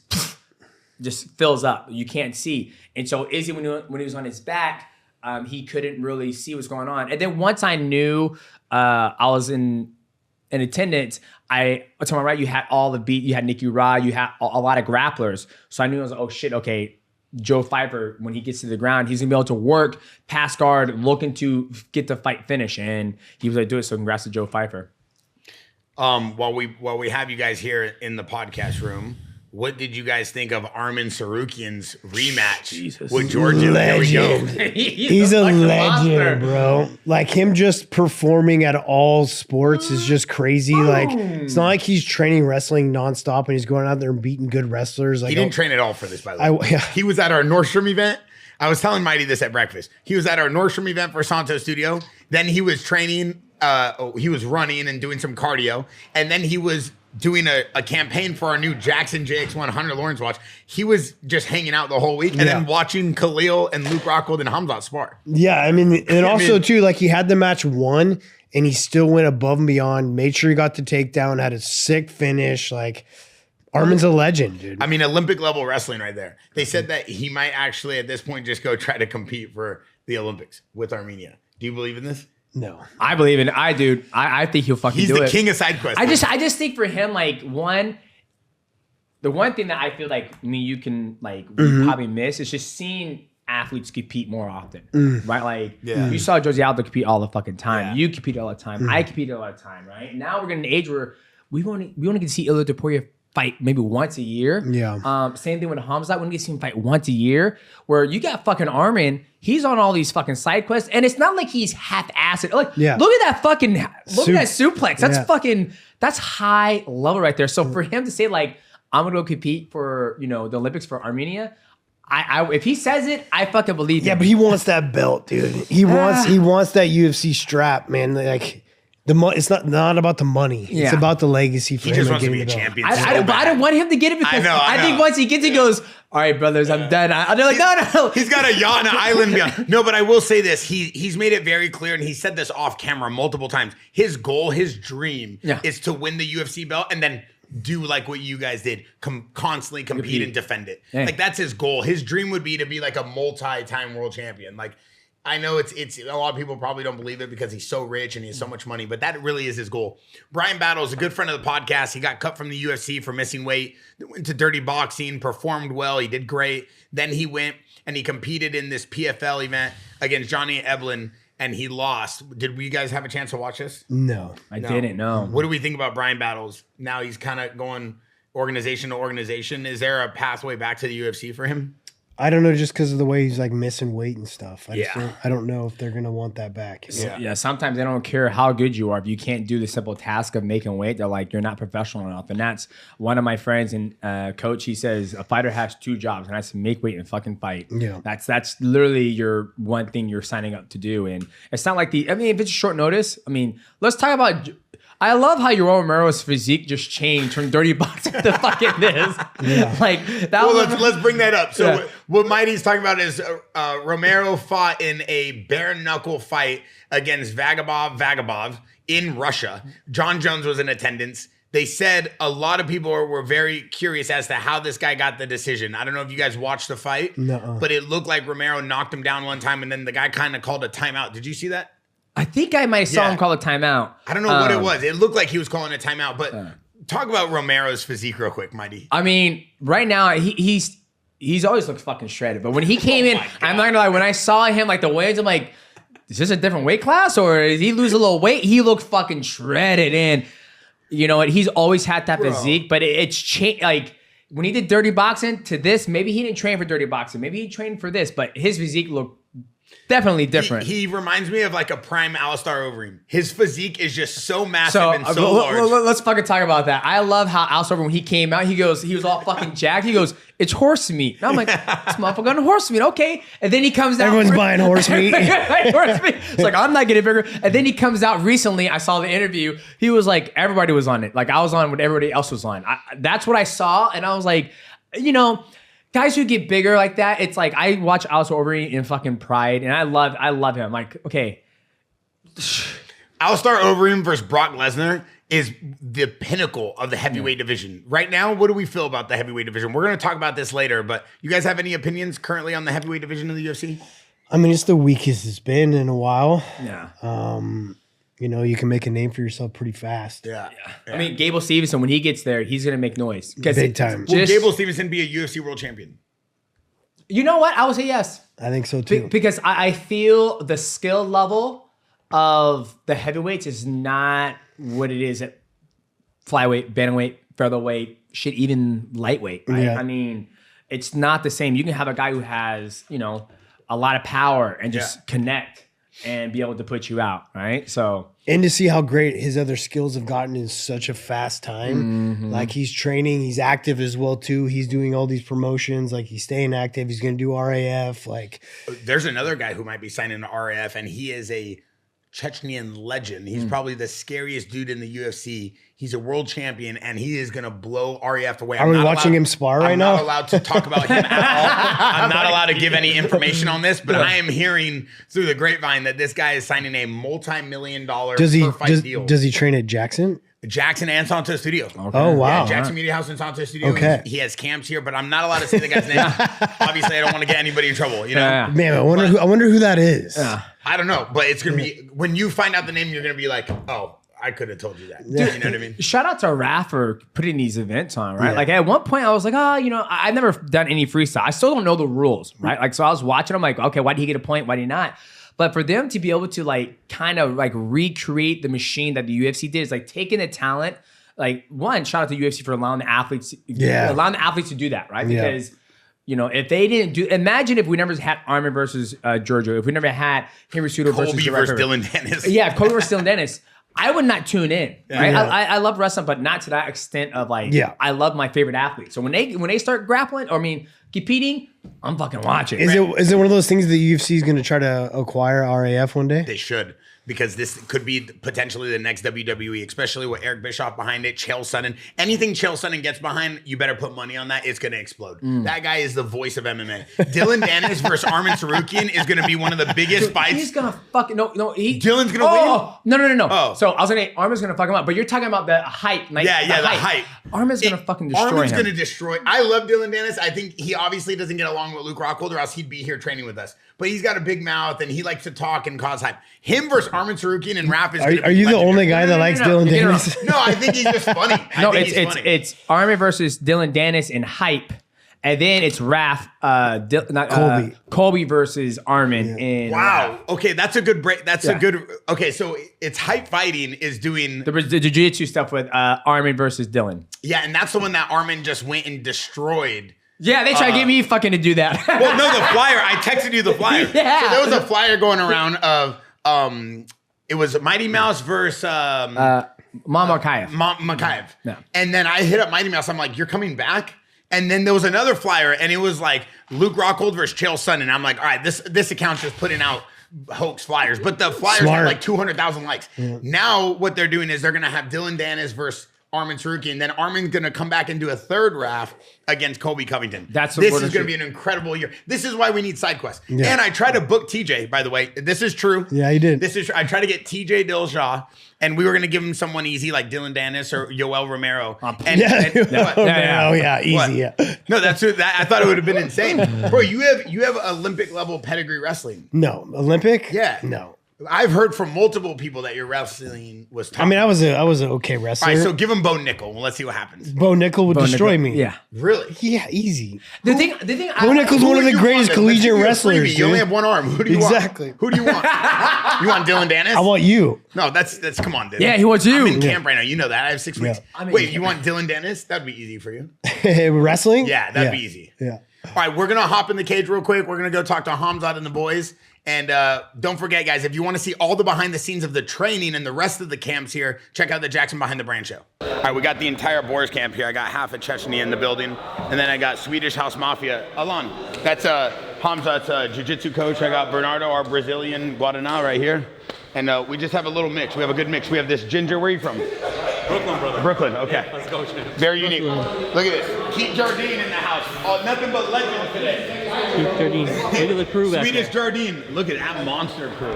fills up. You can't see, and so Izzy when he was on his back, he couldn't really see what's going on. And then once I knew I was in attendance, to my right, you had all the beat, you had Nicky Ra, you had a lot of grapplers. So I knew I was like, oh shit, okay, Joe Pyfer, when he gets to the ground, he's gonna be able to work, pass guard, looking to get the fight finish. And he was able to do it, so congrats to Joe Pyfer. While we have you guys here in the podcast room, what did you guys think of Arman Tsarukyan's rematch with Georgia? Legend. There we go. He's a legend, bro. Like him just performing at all sports is just crazy. Like it's not like he's training wrestling nonstop and he's going out there and beating good wrestlers. Like he didn't train at all for this, by the way. He was at our Nordstrom event. I was telling Mighty this at breakfast. He was at our Nordstrom event for Santo Studio. Then he was training. He was running and doing some cardio, and then he was doing a campaign for our new Jaxxon JX1 Hunter Lawrence watch. He was just hanging out the whole week and then watching Khalil and Luke Rockhold and Khamzat spar. Yeah, I mean, and also too, like he had the match won and he still went above and beyond, made sure he got the takedown, had a sick finish. Like Arman's a legend, dude. I mean, Olympic level wrestling right there. They said that he might actually at this point just go try to compete for the Olympics with Armenia. Do you believe in this? No, I believe in it. I do. I think he'll fucking do it. He's the king of side quests. I just think for him, like the one thing that I feel like you can probably miss is just seeing athletes compete more often, right? Like you saw Josie Aldo compete all the fucking time. Yeah. You compete all the time. I compete all the time, right? Now we're getting an age where we only get to see Ilia Topuria fight maybe once a year. Yeah. Same thing with Khamzat. We get to see him fight once a year. Where you got fucking Arman. He's on all these fucking side quests, and it's not like he's half-assed. Like, look at that fucking, at that suplex. That's that's high level right there. So for him to say like, I'm gonna go compete for the Olympics for Armenia, I if he says it, I fucking believe it. Yeah, but he wants that belt, dude. He wants that UFC strap, man. Like, It's not about the money. Yeah. It's about the legacy for He him. just and wants to getting be a the belt. champion. But I don't want him to get it because I think once he gets it, he goes, all right, brothers, I'm done. They're like, no. He's got a yacht and an island beyond. No, but I will say this. He's made it very clear, and he said this off camera multiple times. His goal, his dream is to win the UFC belt and then do like what you guys did, constantly compete and defend it. Yeah. Like that's his goal. His dream would be to be like a multi-time world champion. Like I know it's a lot of people probably don't believe it because he's so rich and he has so much money, but that really is his goal. Brian Battle is a good friend of the podcast. He got cut from the UFC for missing weight, went to dirty boxing, performed well. He did great. Then he went and he competed in this PFL event against Johnny Eblin and he lost. Did you guys have a chance to watch this? No. I didn't know. What do we think about Brian Battles? Now he's kind of going organization to organization. Is there a pathway back to the UFC for him? I don't know, just because of the way he's like missing weight and stuff. I Yeah. don't know if they're gonna want that back. Yeah, sometimes they don't care how good you are. If you can't do the simple task of making weight, they're like, you're not professional enough. And that's one of my friends and coach. He says a fighter has two jobs, and that's to make weight and fucking fight. Yeah. That's literally your one thing you're signing up to do. And it's not like if it's short notice, let's talk about. I love how Yoel Romero's physique just changed from dirty boxing to fucking this. Yeah. Like that. Well, was, let's bring that up. So Yeah. what Mighty's talking about is Romero fought in a bare knuckle fight against Vagabov in Russia. John Jones was in attendance. They said a lot of people were very curious as to how this guy got the decision. I don't know if you guys watched the fight, but it looked like Romero knocked him down one time and then the guy kind of called a timeout. Did you see that? I think I might have saw him call a timeout. I don't know what it was. It looked like he was calling a timeout, but talk about Romero's physique real quick, Mighty. Right now he's always looked fucking shredded. But when he came in, I'm not gonna lie, when I saw him like the weights, I'm like, is this a different weight class or did he lose a little weight? He looked fucking shredded. And you know what? He's always had that physique, but it's changed. Like when he did dirty boxing to this, maybe he didn't train for dirty boxing. Maybe he trained for this, but his physique looked definitely different. He reminds me of like a prime Alistar Overeem. His physique is just so massive and so large. Let's fucking talk about that. I love how Alistar, when he came out, he was all fucking jacked. He goes, it's horse meat. And I'm like, this motherfucker on horse meat, okay. And then he comes out. Everyone's buying horse meat. Horse meat. It's like, I'm not getting bigger. And then he comes out recently. I saw the interview. He was like, everybody was on it. Like I was on what everybody else was on. That's what I saw. And I was like, guys who get bigger like that, it's like I watch Alistar Overeem in fucking Pride, and I love him. Like, okay, Alistar Overeem versus Brock Lesnar is the pinnacle of the heavyweight division. Right now, what do we feel about the heavyweight division? We're going to talk about this later, but you guys have any opinions currently on the heavyweight division of the UFC? It's the weakest it's been in a while. yeah. You can make a name for yourself pretty fast. Yeah. Gable Stevenson, when he gets there, he's gonna make noise. Big time. Will Gable Stevenson be a UFC world champion? You know what? I would say yes. I think so too. Because I feel the skill level of the heavyweights is not what it is at flyweight, bantamweight, featherweight, shit, even lightweight, right? Yeah. It's not the same. You can have a guy who has, a lot of power and just connect and be able to put you out, right? So, and to see how great his other skills have gotten in such a fast time. Mm-hmm. Like he's training, he's active as well too. He's doing all these promotions, like he's staying active. He's going to do RAF. Like there's another guy who might be signing to RAF, and he is a Chechnyan legend. He's probably the scariest dude in the UFC. He's a world champion, and he is going to blow RAF away. Are we watching him spar right now? I'm not allowed to talk about him at all. I'm not allowed to give any information on this, but I am hearing through the grapevine that this guy is signing a multi-million-dollar per fight deal. Does he train at Jaxxon? Jaxxon and Santos Studio. Okay. Oh, wow. Yeah, Jaxxon Media House and Santos Studio. Okay. He has camps here, but I'm not allowed to say the guy's name. Obviously, I don't want to get anybody in trouble, Yeah. Man, I wonder who that is. Yeah. I don't know, but it's going to be, when you find out the name, you're going to be like, oh, I could have told you that. You know what I mean? Shout out to Raph for putting these events on, right? Yeah. Like at one point I was like, I've never done any freestyle. I still don't know the rules, right? Like, so I was watching, I'm like, okay, why did he get a point? Why did he not? But for them to be able to like kind of like recreate the machine that the UFC did is like taking the talent, like one, shout out to UFC for allowing the athletes to do that, right? Because if they didn't do, imagine if we never had Arman versus Giorgio, if we never had Henry Cejudo versus Dylan Dennis. Yeah, Kobe versus Dylan Dennis. I would not tune in, right? Yeah. I love wrestling, but not to that extent of like, I love my favorite athletes. So when they start grappling, competing, I'm fucking watching. Is it one of those things that UFC is going to try to acquire RAF one day? They should, because this could be potentially the next WWE, especially with Eric Bischoff behind it, Chael Sonnen. Anything Chael Sonnen gets behind, you better put money on that. It's going to explode. That guy is the voice of MMA. Dylan Dennis versus Arman Tsarukyan is going to be one of the biggest fights. He's going to fucking, Dylan's going to win? No. Oh. So I was going to, Arman's going to fuck him up, but you're talking about the hype. Like, the hype. Arman's going to fucking destroy him. Arman's going to destroy. I love Dylan Dennis. I think he obviously doesn't get along with Luke Rockhold, or else he'd be here training with us. But he's got a big mouth and he likes to talk and cause hype. Him versus Arman Tsarukyan and Raf is going to be Are you legendary. the only guy that likes Dylan Dennis? No, I think he's just funny. It's Arman versus Dylan Dennis in hype. And then it's Raf, Colby versus Arman in Wow. Okay, that's a good break. That's a good. Okay, so it's hype fighting is doing the jiu-jitsu stuff with Arman versus Dylan. Yeah, and that's the one that Arman just went and destroyed. Yeah, they tried to get me fucking to do that. Well, no, the flyer. I texted you the flyer. Yeah. So there was a flyer going around of it was Mighty Mouse versus Makaev. Makaev. Yeah. And then I hit up Mighty Mouse. I'm like, you're coming back? And then there was another flyer, and it was like Luke Rockhold versus Chael Sonnen. I'm like, all right, this account's just putting out hoax flyers, but the flyers had like 200,000 likes. Yeah. Now what they're doing is they're gonna have Dylan Dennis versus Arman Tsarukyan, then Arman's gonna come back and do a third RAF against Colby Covington. This is gonna be an incredible year. This is why we need side quests. Yeah. And I tried to book TJ, by the way. This is true. Yeah, you did. I tried to get TJ Dillashaw, and we were gonna give him someone easy like Dylan Dennis or Yoel Romero. Easy. Yeah. No, that's that. I thought it would have been insane, bro. You have Olympic level pedigree wrestling. No, Olympic. Yeah, no. I've heard from multiple people that your wrestling was tough. I mean, I was an okay wrestler. All right, so give him Bo Nickel. Well, let's see what happens. Bo Nickel would destroy me. Yeah. Really? Yeah, easy. The thing Bo Nickel's one of the greatest collegiate wrestlers. You only have one arm. Who do you want? Exactly. Who do you want? You want Dylan Dennis? I want you. No, that's come on, Dylan. Yeah, he wants you. I'm in camp right now. You know that. I have 6 weeks. Yeah. Wait, you want Dylan Dennis? That'd be easy for you. Wrestling? Yeah, that'd be easy. Yeah. All right, we're going to hop in the cage real quick. We're going to go talk to Khamzat and the boys. And don't forget, guys, if you want to see all the behind the scenes of the training and the rest of the camps here, check out the Jaxxon Behind the Brand show. All right, we got the entire Boers camp here. I got half of Chechnya in the building. And then I got Swedish House Mafia. Alon, that's Khamzat's jiu-jitsu coach. I got Bernardo, our Brazilian Guaraná right here. And we just have a little mix. We have a good mix. We have this ginger. Where are you from? Brooklyn, brother. Brooklyn, okay. Let's go, champ. Very unique. Look at this. Keith Jardine in the house. Oh, nothing but legends today. Keith Jardine. Look at the crew back Swedish there. Jardine. Look at that monster crew.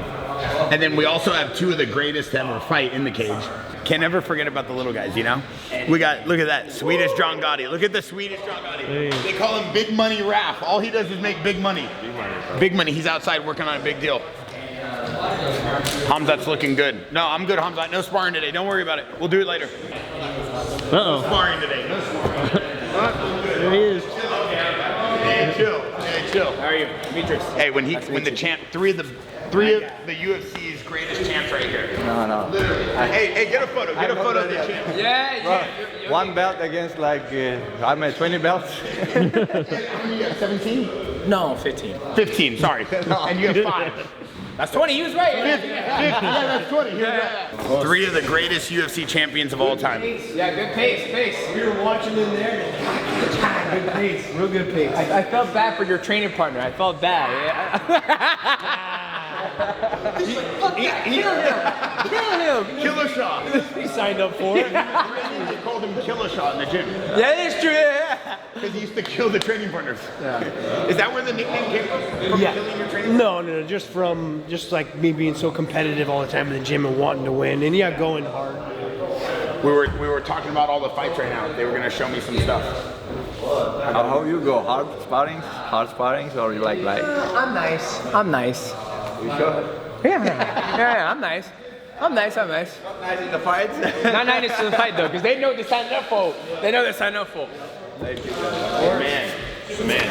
And then we also have two of the greatest to ever fight in the cage. Can't ever forget about the little guys, you know? We got, look at that, Swedish John Gotti. Look at the Swedish John Gotti. Hey. They call him Big Money Raf. All he does is make big money. Big money, bro. Big money. He's outside working on a big deal. Khamzat's looking good. No, I'm good, Khamzat. No sparring today. Don't worry about it. We'll do it later. Uh-oh. Sparring today. No sparring. There he is. Hey, chill. Hey, chill. How are you? Demetrius. Hey, when the champ, three of the UFC's greatest champs right here. No. Literally. Hey, get a photo. Get a photo of the champ. Yeah. One belt against I'm at 20 belts. 17? No, 15. 15, sorry. And you have 5. That's 20. He was right. 50. Yeah, that's 20. Yeah. 3 of the greatest UFC champions of all time. Yeah, good pace. We were watching in there. Good pace. Real good pace. I felt bad for your training partner. I felt bad. Kill him. Dillashaw. He signed up for it. They called him Dillashaw in the gym. Yeah, it's true. Yeah. Because he used to kill the training partners. Yeah. Is that where the nickname came from? Yeah. Killing your training No, just like me being so competitive all the time in the gym and wanting to win, and going hard. We were talking about all the fights right now. They were gonna show me some stuff. How you go? Hard sparrings, or you like light? I'm nice. You sure? Yeah, I'm nice. Nice in the fights? Not nice to the fight though, because they know what they're signing up for. Man.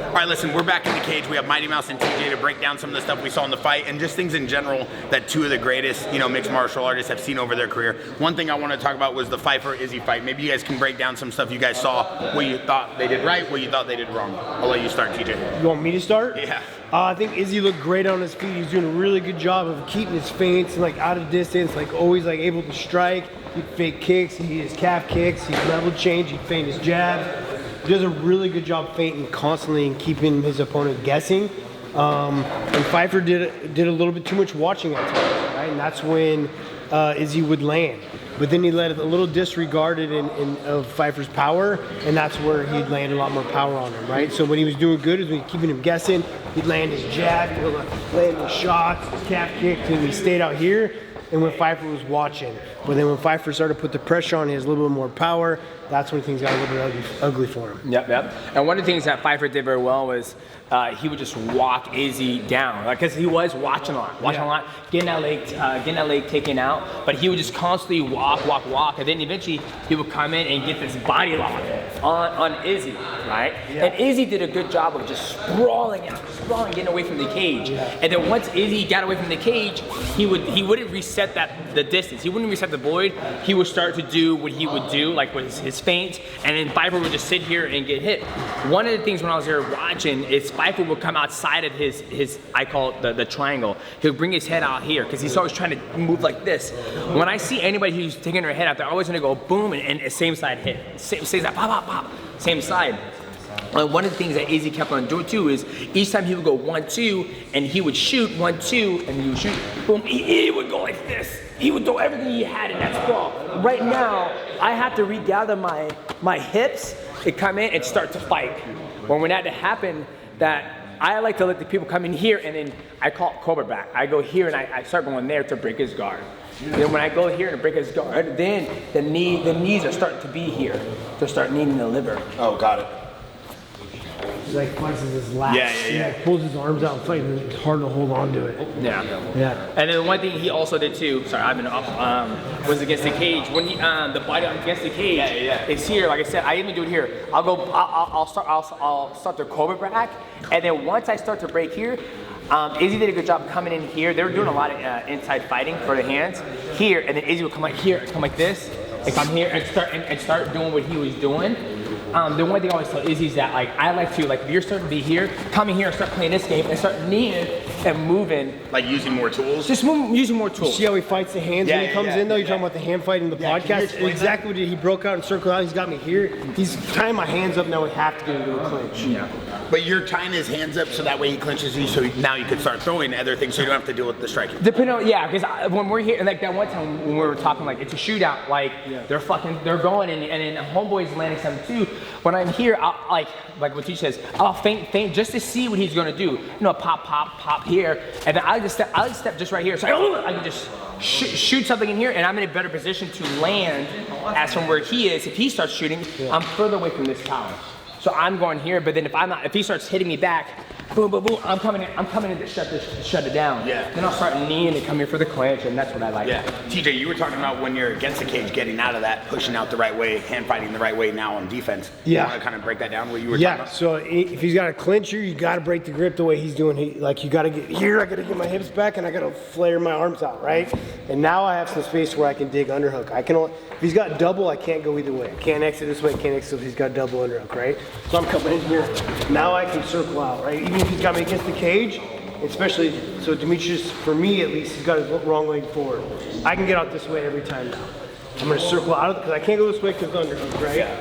All right, listen, we're back in the cage. We have Mighty Mouse and TJ to break down some of the stuff we saw in the fight and just things in general that 2 of the greatest, mixed martial artists have seen over their career. One thing I want to talk about was the Pyfer IZZY fight. Maybe you guys can break down some stuff you guys saw, what you thought they did right, what you thought they did wrong. I'll let you start, TJ. You want me to start? Yeah. I think Izzy looked great on his feet. He's doing a really good job of keeping his feints and out of distance, always able to strike. He'd fake kicks, he his calf kicks, he'd level change, he'd feint his jabs. does a really good job feinting constantly and keeping his opponent guessing. And Pyfer did a little bit too much watching at times, right? And that's when Izzy would land. But then he let a little disregarded of Pyfer's power, and that's where he'd land a lot more power on him, right? So when he was doing good, is when he was keeping him guessing, he'd land his jab, he'd land his shots, calf kicks, and he stayed out here. And when Pyfer was watching, but then when Pyfer started to put the pressure on, he has a little bit more power. That's when things got a little bit ugly for him. Yep. And one of the things that Pyfer did very well was he would just walk Izzy down, because he was watching a lot, getting that leg taken out. But he would just constantly walk, and then eventually he would come in and get this body lock on Izzy, right? Yeah. And Izzy did a good job of just sprawling, getting away from the cage. Yeah. And then once Izzy got away from the cage, he wouldn't reset the distance. He wouldn't reset the void. He would start to do what he would do, like with his feint, and then Pyfer would just sit here and get hit. One of the things when I was there watching is Pyfer would come outside of his I call it the triangle. He'll bring his head out here because he's always trying to move like this. When I see anybody who's taking their head out, they're always gonna go boom and same side hit. Same side, pop, pop, same side. And one of the things that Izzy kept on doing too is each time he would go 1-2 and he would shoot 1-2 and he would shoot, boom, he would go like this. He would throw everything he had in that sprawl. Right now, I have to regather my hips and come in and start to fight. When that happen, that I like to let the people come in here and then I call it Cobra back. I go here and I start going there to break his guard. Then when I go here and break his guard, then the knees are starting to be here. They'll start kneeing the liver. Oh, got it. He like flexes his lats. Yeah. He like pulls his arms out and fights, and it's hard to hold on to it. Yeah. And then one thing he also did too, sorry, I've been up, was against the cage. When he, the body against the cage, it's here. Like I said, I even do it here. I'll start the Cobra back, and then once I start to break here, Izzy did a good job coming in here. They were doing a lot of inside fighting for the hands here, and then Izzy would come like here, come like this, and come here and start doing what he was doing. The one thing I always tell Izzy is that I like to, if you're starting to be here, come in here and start playing this game and start kneeing and moving. Like using more tools? Just using more tools. You see how he fights the hands when he comes in though? You're talking about the hand fight in the podcast? Exactly what he broke out and circled out. He's got me here. He's tying my hands up now. We have to get into a clinch. Yeah. But you're tying his hands up so that way he clinches you, so now you can start throwing other things so you don't have to deal with the striking. Depending on, because when we're here, like that one time when we were talking, it's a shootout, they're going and then homeboy's landing something too. When I'm here, I'll, like what T says, I'll feint just to see what he's gonna do. Pop here, and then I just step just right here, so I can just shoot something in here, and I'm in a better position to land as from where he is. If he starts shooting, I'm further away from this tower. So I'm going here, but then if he starts hitting me back, boom, boom, boom, I'm coming in to shut it down. Yeah. Then I'll start kneeing and come here for the clinch, and that's what I like. Yeah. TJ, you were talking about when you're against the cage, getting out of that, pushing out the right way, hand fighting the right way now on defense. Yeah. You want to kind of break that down, what you were talking about? So if he's got a clincher, you got to break the grip the way he's doing. You got to get here, I got to get my hips back, and I got to flare my arms out, right? And now I have some space where I can dig underhook. If he's got double, I can't go either way. I can't exit this way, I can't exit if he's got double underhook, right? So I'm coming in here. Now I can circle out, right? Even if he's got me against the cage, especially, so Demetrius, for me at least, he's got his wrong leg forward. I can get out this way every time now. I'm gonna circle out, because I can't go this way because of underhook, right? Yeah.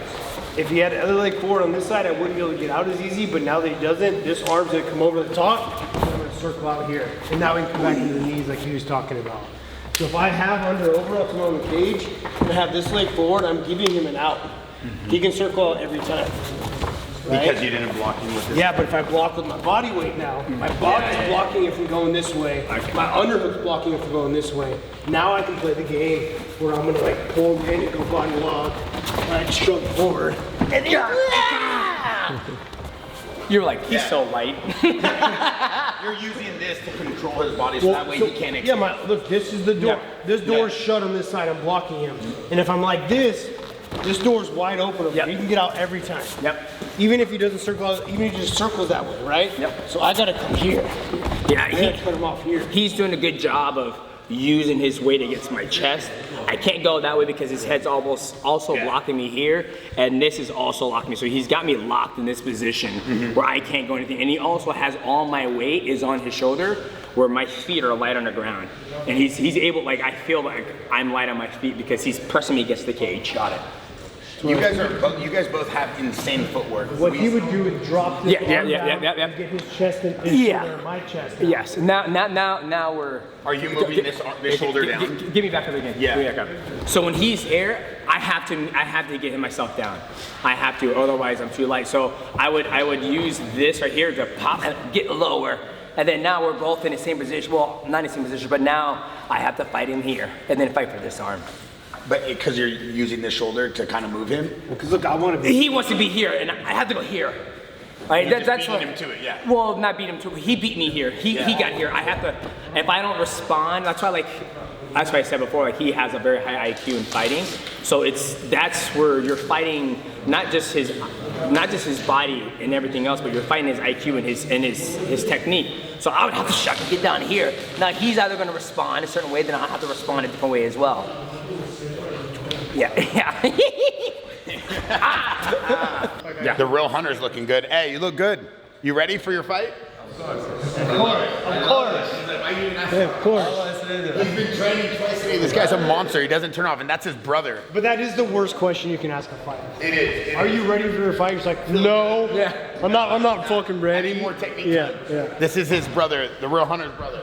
If he had the other leg forward on this side, I wouldn't be able to get out as easy, but now that he doesn't, this arm's gonna come over the top, I'm gonna circle out here. And now we can come back into the knees like he was talking about. So if I have overall come on the cage, and I have this leg forward, I'm giving him an out. He can circle out every time. Right? Because you didn't block him with this. Yeah, but if I block with my body weight now, my body's blocking it from going this way. Okay. My underhook's blocking it from going this way. Now I can play the game where I'm gonna pull him in and go body lock, shrug forward, and You're like, he's so light. You're using this to control his body so that way he can't escape. Yeah, look, this is the door. Yeah. This door's shut on this side, I'm blocking him. And if I'm like this door's wide open. Yep. He can get out every time. Yep. Even if he doesn't circle out, even if he just circles that way, right? Yep. So I gotta come here. Yeah, I gotta cut him off here. He's doing a good job of using his weight against my chest. I can't go that way because his head's also blocking me here, and this is also locking me. So he's got me locked in this position where I can't go anything. And he also has all my weight is on his shoulder, where my feet are light on the ground. And he's able, I feel like I'm light on my feet because he's pressing me against the cage. Got it. You guys both have insane footwork. What he would do is drop his arm down and get his chest and shoulder in my chest. Down. Yes. Now we're. Are you moving this shoulder down? Give me back up again. Yeah. Give me back up. So when he's air, I have to get him myself down. I have to, otherwise I'm too light. So I would use this right here to pop and get lower. And then now we're both in the same position. Well, not in the same position, but now I have to fight him here and then fight for this arm. But because you're using this shoulder to kind of move him? Because look, I want to be. He wants to be here, and I have to go here. Right? That's beating him to it, yeah. Well, not beat him to it. He beat me here. He got here. I have to. If I don't respond, that's why that's why I said before. Like he has a very high IQ in fighting. So that's where you're fighting not just his body and everything else, but you're fighting his IQ and his technique. So I would have to shut and get down here. Now he's either going to respond a certain way, then I'll have to respond a different way as well. Yeah. Yeah. The real Hunter's looking good. Hey, you look good. You ready for your fight? Of course. He's been training twice a day. This guy's a monster. He doesn't turn off, and that's his brother. But that is the worst question you can ask a fighter. It is. Are you ready for your fight? He's like, no. Yeah. I'm not fucking ready. Any more technique? Yeah. This is his brother, the real Hunter's brother.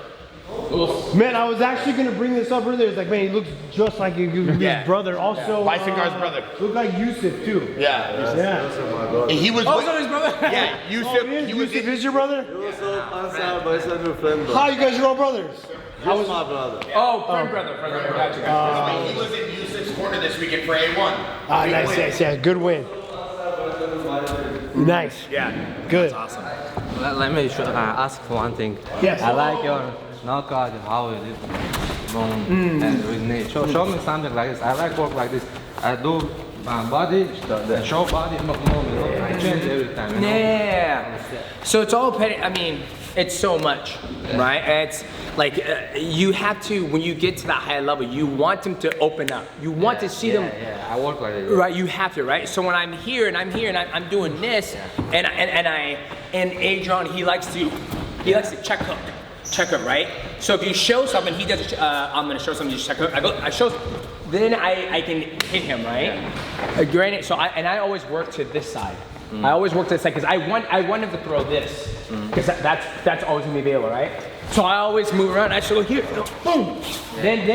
Man, I was actually gonna bring this up earlier. It's like, man, he looks just like his brother. Also, Bicengar's brother. Look like Yusuf too. Yeah. He was Also his brother. Yeah, Yusuf. Yusuf is your brother? Friend, How you guys are all brothers? my brother. Oh, friend brother. Gotcha. He was in Yusuf's corner this weekend for A1. Ah, nice. Yeah, good win. Nice. Yeah. Good. Awesome. Let me ask for one thing. Yes. I like your knockout, how it is boom and with knee. Show me something like this. I like work like this. I do my body, the show body, I change every time. Yeah. So it's all petty. I mean, it's so much, right? And it's like you have to, when you get to that high level, you want them to open up. You want to see them. Yeah, I work like this. Right, you have to, right? So when I'm here and I'm doing this, and Adrian, he likes to check hook, right? So if you show something, he does. I'm gonna show something. You check hook. I show. Then I can hit him, right? Granted, so I always work to this side. I always work to this side because I want him to throw this because that's always gonna be available, right? So I always move around. I should go here, boom. Then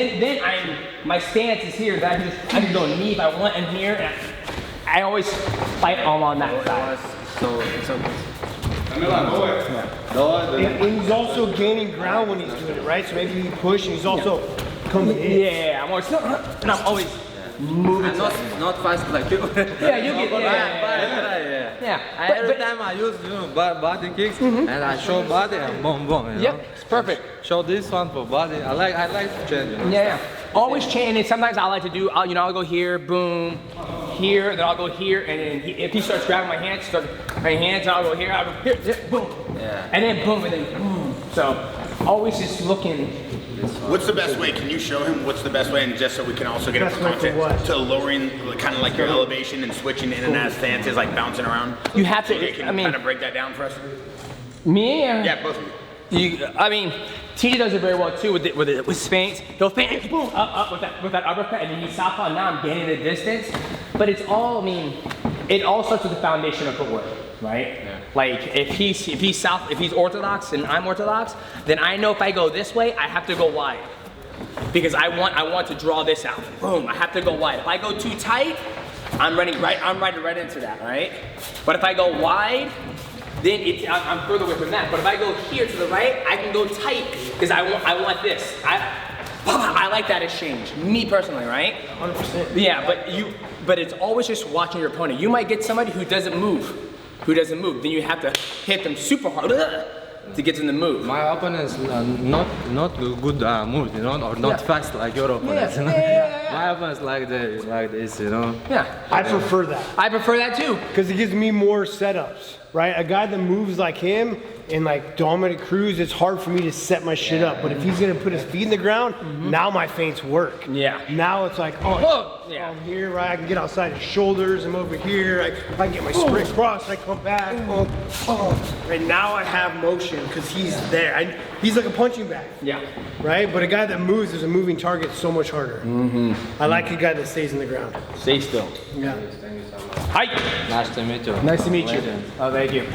my stance is here. That I can go knee if I want, and here. And I always fight all on that side. So it's okay. And he's also gaining ground when he's doing it, right? So maybe you push, and he's also coming in. Yeah, I'm always moving. Not fast like you. Yeah, you get yeah. Every time I use body kicks and I show body and boom boom. You know? Yep, it's perfect. Show this one for body. I like to change. You know? Yeah. Always change, and sometimes I like to do, I'll go here, boom, here, then I'll go here, and then if he starts grabbing my hands, and I'll go here, boom. Yeah. And then boom, and then boom. So always just looking. What's the best way? Can you show him what's the best way, and just so we can also get Best a way for what? context to lowering, kind of like your elevation and switching in and out of stances, like bouncing around. You have to, TJ, can I mean, kind of break that down for us. Me? Yeah, both of you. TJ does it very well too with feints. He'll feint, boom, up with that uppercut, and then you southpaw. Now I'm gaining the distance, but it's all. It all starts with the foundation of footwork, right? Yeah. Like if he's orthodox and I'm orthodox, then I know if I go this way, I have to go wide because I want to draw this out. Boom, I have to go wide. If I go too tight, I'm running right into that, right? But if I go wide, then I'm further away from that. But if I go here to the right, I can go tight because I want this. I like that exchange, me personally, right? 100%. Yeah, but it's always just watching your opponent. You might get somebody who doesn't move. Then you have to hit them super hard to get them to move. My opponent is not good moves, you know, or not fast like your opponent. You know? Yeah. My opponent is like this, you know. Yeah, I prefer that. I prefer that too. Because it gives me more setups, right? A guy that moves like him, And like Dominic Cruz, it's hard for me to set my shit up. But if he's gonna put his feet in the ground, now my feints work. Yeah. Now it's like, I'm here, right? I can get outside his shoulders. I'm over here. I can get my sprint cross. I come back. Right now I have motion because he's there. He's like a punching bag. Yeah. Right? But a guy that moves is a moving target so much harder. I like a guy that stays in the ground. Stay still. Yeah. Thank you so much. Hi. Nice to meet you. Nice to meet you. Legend. Oh, thank you.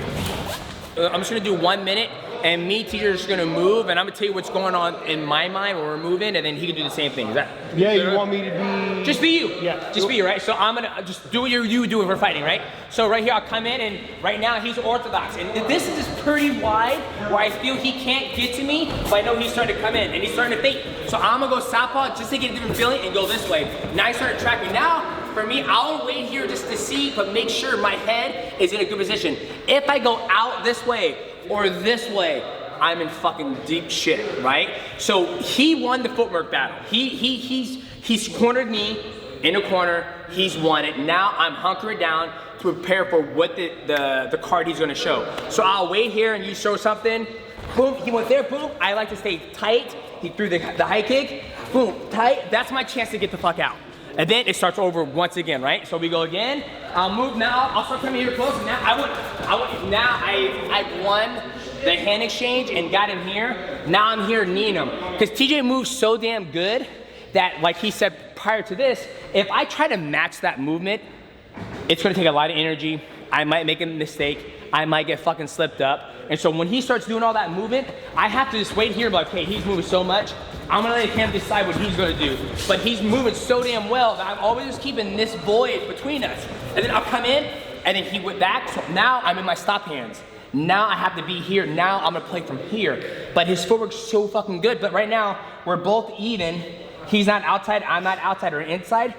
I'm just gonna do 1 minute, and me, teacher, is gonna move, and I'm gonna tell you what's going on in my mind when we're moving, and then he can do the same thing. Is that? Yeah, you want me to be... Just be you. Yeah. Just be you, right? So I'm gonna just do what you do if we're fighting, right? So right here, I'll come in, and right now he's orthodox, and this is just pretty wide, where I feel he can't get to me, but I know he's starting to come in, and he's starting to feint. So I'm gonna go southpaw just to get a different feeling and go this way. Now he's starting to track me. Now, for me, I'll wait here just to see, but make sure my head is in a good position. If I go out this way or this way, I'm in fucking deep shit, right? So he won the footwork battle. He's cornered me in a corner. He's won it. Now I'm hunkering down to prepare for what the card he's gonna show. So I'll wait here and you show something. Boom, he went there, boom. I like to stay tight. He threw the high kick. Boom, tight. That's my chance to get the fuck out. And then it starts over once again, right? So we go again. I'll move now. I'll start coming here close. Now I won the hand exchange and got him here. Now I'm here kneeing him. Because TJ moves so damn good that, like he said prior to this, if I try to match that movement, it's gonna take a lot of energy. I might make a mistake. I might get fucking slipped up. And so when he starts doing all that movement, I have to just wait here, like, okay, he's moving so much. I'm gonna let him decide what he's gonna do. But he's moving so damn well that I'm always just keeping this void between us. And then I'll come in, and then he went back. So now I'm in my stop hands. Now I have to be here. Now I'm gonna play from here. But his footwork's so fucking good. But right now, we're both even. He's not outside, I'm not outside or inside.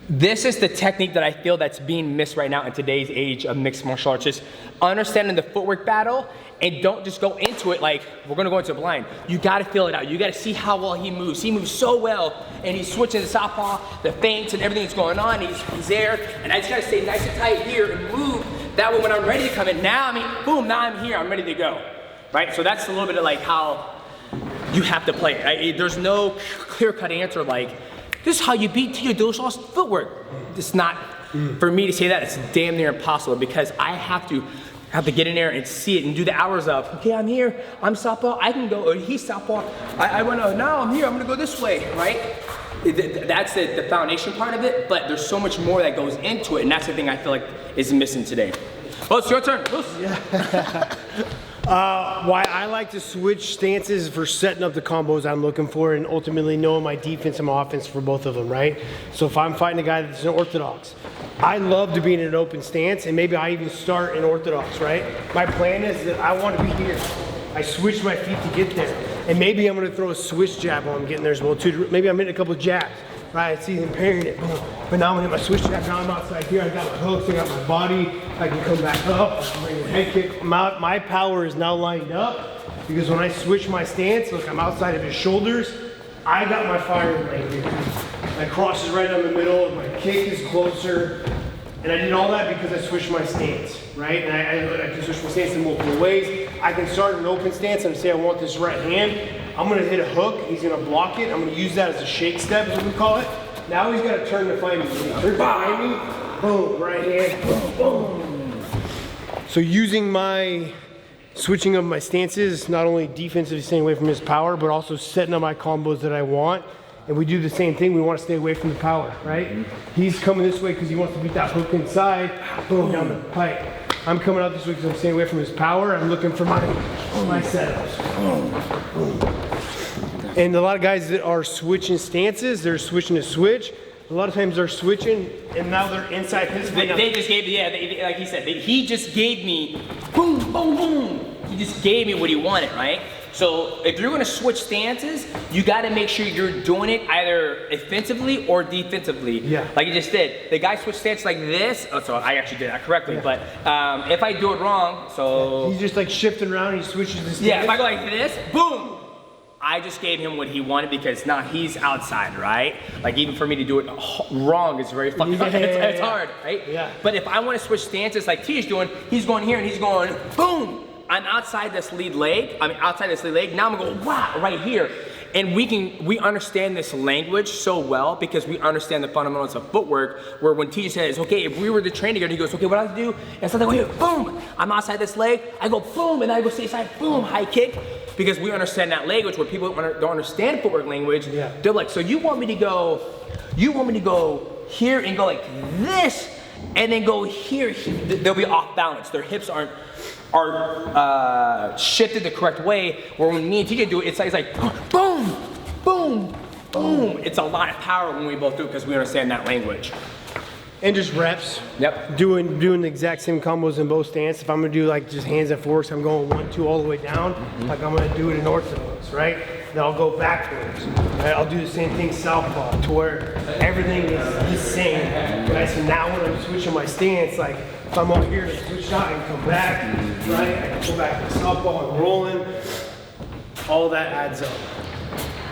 This is the technique that I feel that's being missed right now in today's age of mixed martial arts. Just understanding the footwork battle and don't just go into it like, we're gonna go into a blind. You gotta feel it out. You gotta see how well he moves. He moves so well and he's switching the southpaw, the feints and everything that's going on. He's there and I just gotta stay nice and tight here and move. That way when I'm ready to come in, now boom, now I'm here, I'm ready to go. Right, so that's a little bit of like how you have to play it. There's no clear-cut answer like, this is how you beat Dillashaw's footwork. It's not, for me to say that, it's damn near impossible because I have to get in there and see it and do the hours of, okay, I'm here, I'm southpaw, I can go, or he's southpaw, I went, now I'm here, I'm gonna go this way, right? That's the foundation part of it, but there's so much more that goes into it, and that's the thing I feel like is missing today. Well, it's your turn, Bruce. Yeah. Why I like to switch stances for setting up the combos I'm looking for and ultimately knowing my defense and my offense for both of them, right? So if I'm fighting a guy that's an orthodox, I love to be in an open stance and maybe I even start in orthodox, right? My plan is that I want to be here. I switch my feet to get there. And maybe I'm going to throw a switch jab while I'm getting there as well too. Maybe I'm hitting a couple of jabs, right? I see him parrying it. But now I'm going to hit my switch jab. Now I'm outside here. I got my hooks. I got my body. I can come back up. I can bring a head kick. My power is now lined up because when I switch my stance, look, I'm outside of his shoulders. I got my fire right here. My cross is right down the middle. My kick is closer. And I did all that because I switched my stance, right? And I can switch my stance in multiple ways. I can start an open stance and say I want this right hand. I'm gonna hit a hook, he's gonna block it. I'm gonna use that as a shake step, is what we call it. Now he's gotta turn to fight me. When he turns to fight me, boom, right hand, boom, boom. So using my, switching of my stances, not only defensively staying away from his power, but also setting up my combos that I want. And we do the same thing, we want to stay away from the power, right? He's coming this way because he wants to beat that hook inside, boom, down the pipe. I'm coming out this way because I'm staying away from his power. I'm looking for my setups. And a lot of guys that are switching stances, they're switching to switch. A lot of times they're switching and now they're inside his. They just gave, yeah, like he said, he just gave me, boom, boom, boom. He just gave me what he wanted, right? So if you're gonna switch stances, you gotta make sure you're doing it either offensively or defensively. Yeah. Like you just did. The guy switched stance like this. Oh, so I actually did that correctly, yeah. But if I do it wrong, so. Yeah. He's just like shifting around and he switches the stance. Yeah, if I go like this, boom. I just gave him what he wanted because now he's outside, right? Like even for me to do it wrong is very fucking hard. It's hard, right? Yeah. But if I want to switch stances like T's doing, he's going here and he's going boom. I'm outside this lead leg. Now I'm gonna go, wow, right here. And we understand this language so well because we understand the fundamentals of footwork, where when TJ says, okay, if we were to train together, he goes, okay, what do I have to do? And so I go, boom, I'm outside this leg, I go boom, and then I go stay side, boom, high kick. Because we understand that language where people don't understand footwork language. Yeah. They're like, so you want me to go here and go like this, and then go here. They'll be off balance. Their hips aren't shifted the correct way, where when me and TJ do it, it's like boom, boom, boom. It's a lot of power when we both do it because we understand that language. And just reps. Yep. Doing the exact same combos in both stances. If I'm gonna do like just hands and forks, I'm going 1, 2 all the way down. Like I'm gonna do it in orthodox, right? Then I'll go backwards. Right? I'll do the same thing southpaw, to where everything is the same. Right? So now when I'm switching my stance, like if I'm out here to switch out and come back, right? I can go back to southpaw and rolling. All that adds up.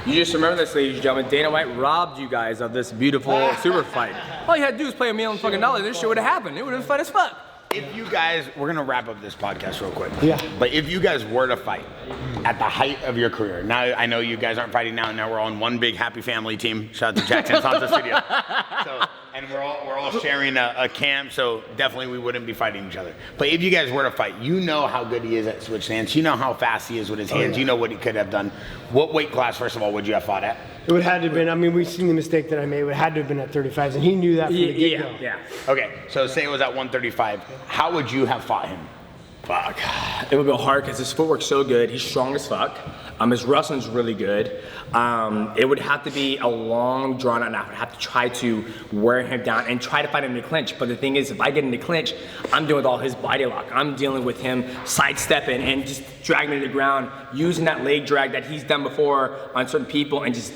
You just remember this, ladies and gentlemen, Dana White robbed you guys of this beautiful super fight. All you had to do was play $1,000,000. This shit would have happened. It would have been fun as fuck. If you guys, we're gonna wrap up this podcast real quick. Yeah. But if you guys were to fight at the height of your career, now I know you guys aren't fighting now. Now we're on one big happy family team. Shout out to Jaxxon Santos Studio. And we're all sharing a camp, so definitely we wouldn't be fighting each other. But if you guys were to fight, you know how good he is at switch stance. You know how fast he is with his hands. You know what he could have done. What weight class, first of all, would you have fought at? It would have to have been, I mean, we've seen the mistake that I made. It would have had to have been at 35s, and he knew that from the get-go. Yeah. Okay, so say it was at 135. How would you have fought him? Fuck. It would go hard because his footwork's so good. He's strong as fuck. His wrestling's really good. It would have to be a long drawn out. I would have to try to wear him down and try to fight him in the clinch. But the thing is, if I get in the clinch, I'm dealing with all his body lock. I'm dealing with him sidestepping and just dragging me to the ground, using that leg drag that he's done before on certain people, and just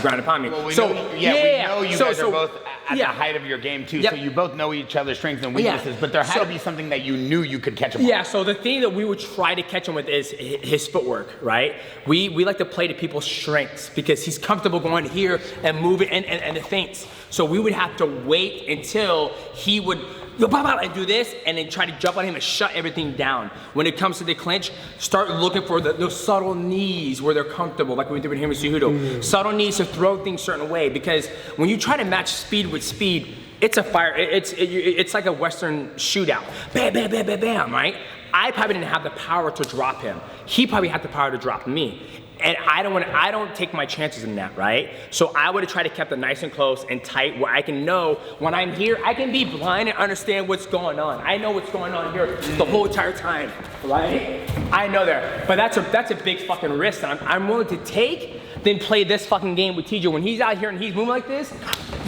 ground upon me. Well, we know you guys are both at the height of your game too, Yep. so you both know each other's strengths and weaknesses, but there had to be something that you knew you could catch him on. Yeah, so the thing that we would try to catch him with is his footwork, right? We like to play to people's strengths because he's comfortable going here and moving and the feints. So we would have to wait until he would and do this, and then try to jump on him and shut everything down. When it comes to the clinch, start looking for those subtle knees where they're comfortable, like we did with him with Cejudo. Subtle knees to throw things a certain way, because when you try to match speed with speed, it's a fire. It's like a Western shootout. Bam, bam, bam, bam, bam, right? I probably didn't have the power to drop him. He probably had the power to drop me. And I don't take my chances in that, right? So I would have tried to keep it nice and close and tight, where I can know when I'm here, I can be blind and understand what's going on. I know what's going on here the whole entire time, right? I know that. But that's a big fucking risk that I'm willing to take, then play this fucking game with TJ. When he's out here and he's moving like this,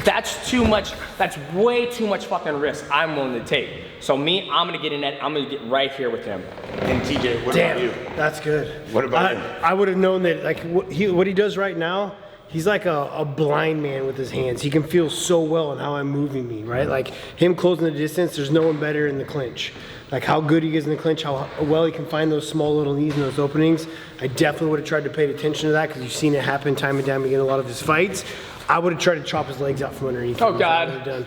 that's too much, that's way too much fucking risk I'm willing to take. So me, I'm gonna get in that, I'm gonna get right here with him. And TJ, what about you? That's good. What about you? I would have known that, like, what he does right now, he's like a blind man with his hands. He can feel so well on how I'm moving me, right? Like, him closing the distance, there's no one better in the clinch. Like, how good he is in the clinch, how well he can find those small little knees and those openings. I definitely would have tried to pay attention to that, because you've seen it happen time and time again in a lot of his fights. I would have tried to chop his legs out from underneath. Oh, God.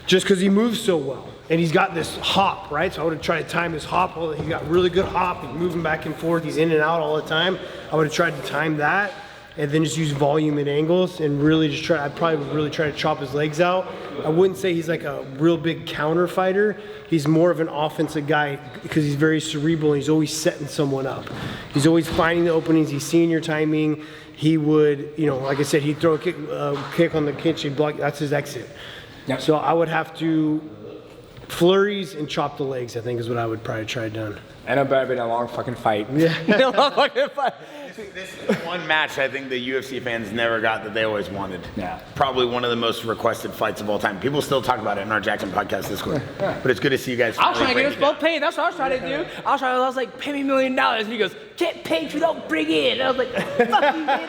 Just because he moves so well. And he's got this hop, right? So I would have tried to time his hop. He's got really good hop. He's moving back and forth. He's in and out all the time. I would have tried to time that, and then just use volume and angles, and really just try. I'd probably really try to chop his legs out. I wouldn't say he's like a real big counter fighter. He's more of an offensive guy because he's very cerebral, and he's always setting someone up. He's always finding the openings. He's seeing your timing. He would, like I said, he'd throw a kick on the clinch, he'd block. That's his exit. Yep. So I would have to flurries and chop the legs, I think, is what I would probably try done. And it better been a long fucking fight. Yeah. A long fucking fight. This is one match I think the UFC fans never got that they always wanted. Yeah. Probably one of the most requested fights of all time. People still talk about it in our Jaxxon podcast Discord. But it's good to see you guys. I was trying to get us both paid. That's what I was trying to do. I was like, pay me $1 million. And he goes, get paid if you don't bring it. And I was like, fuck you, man.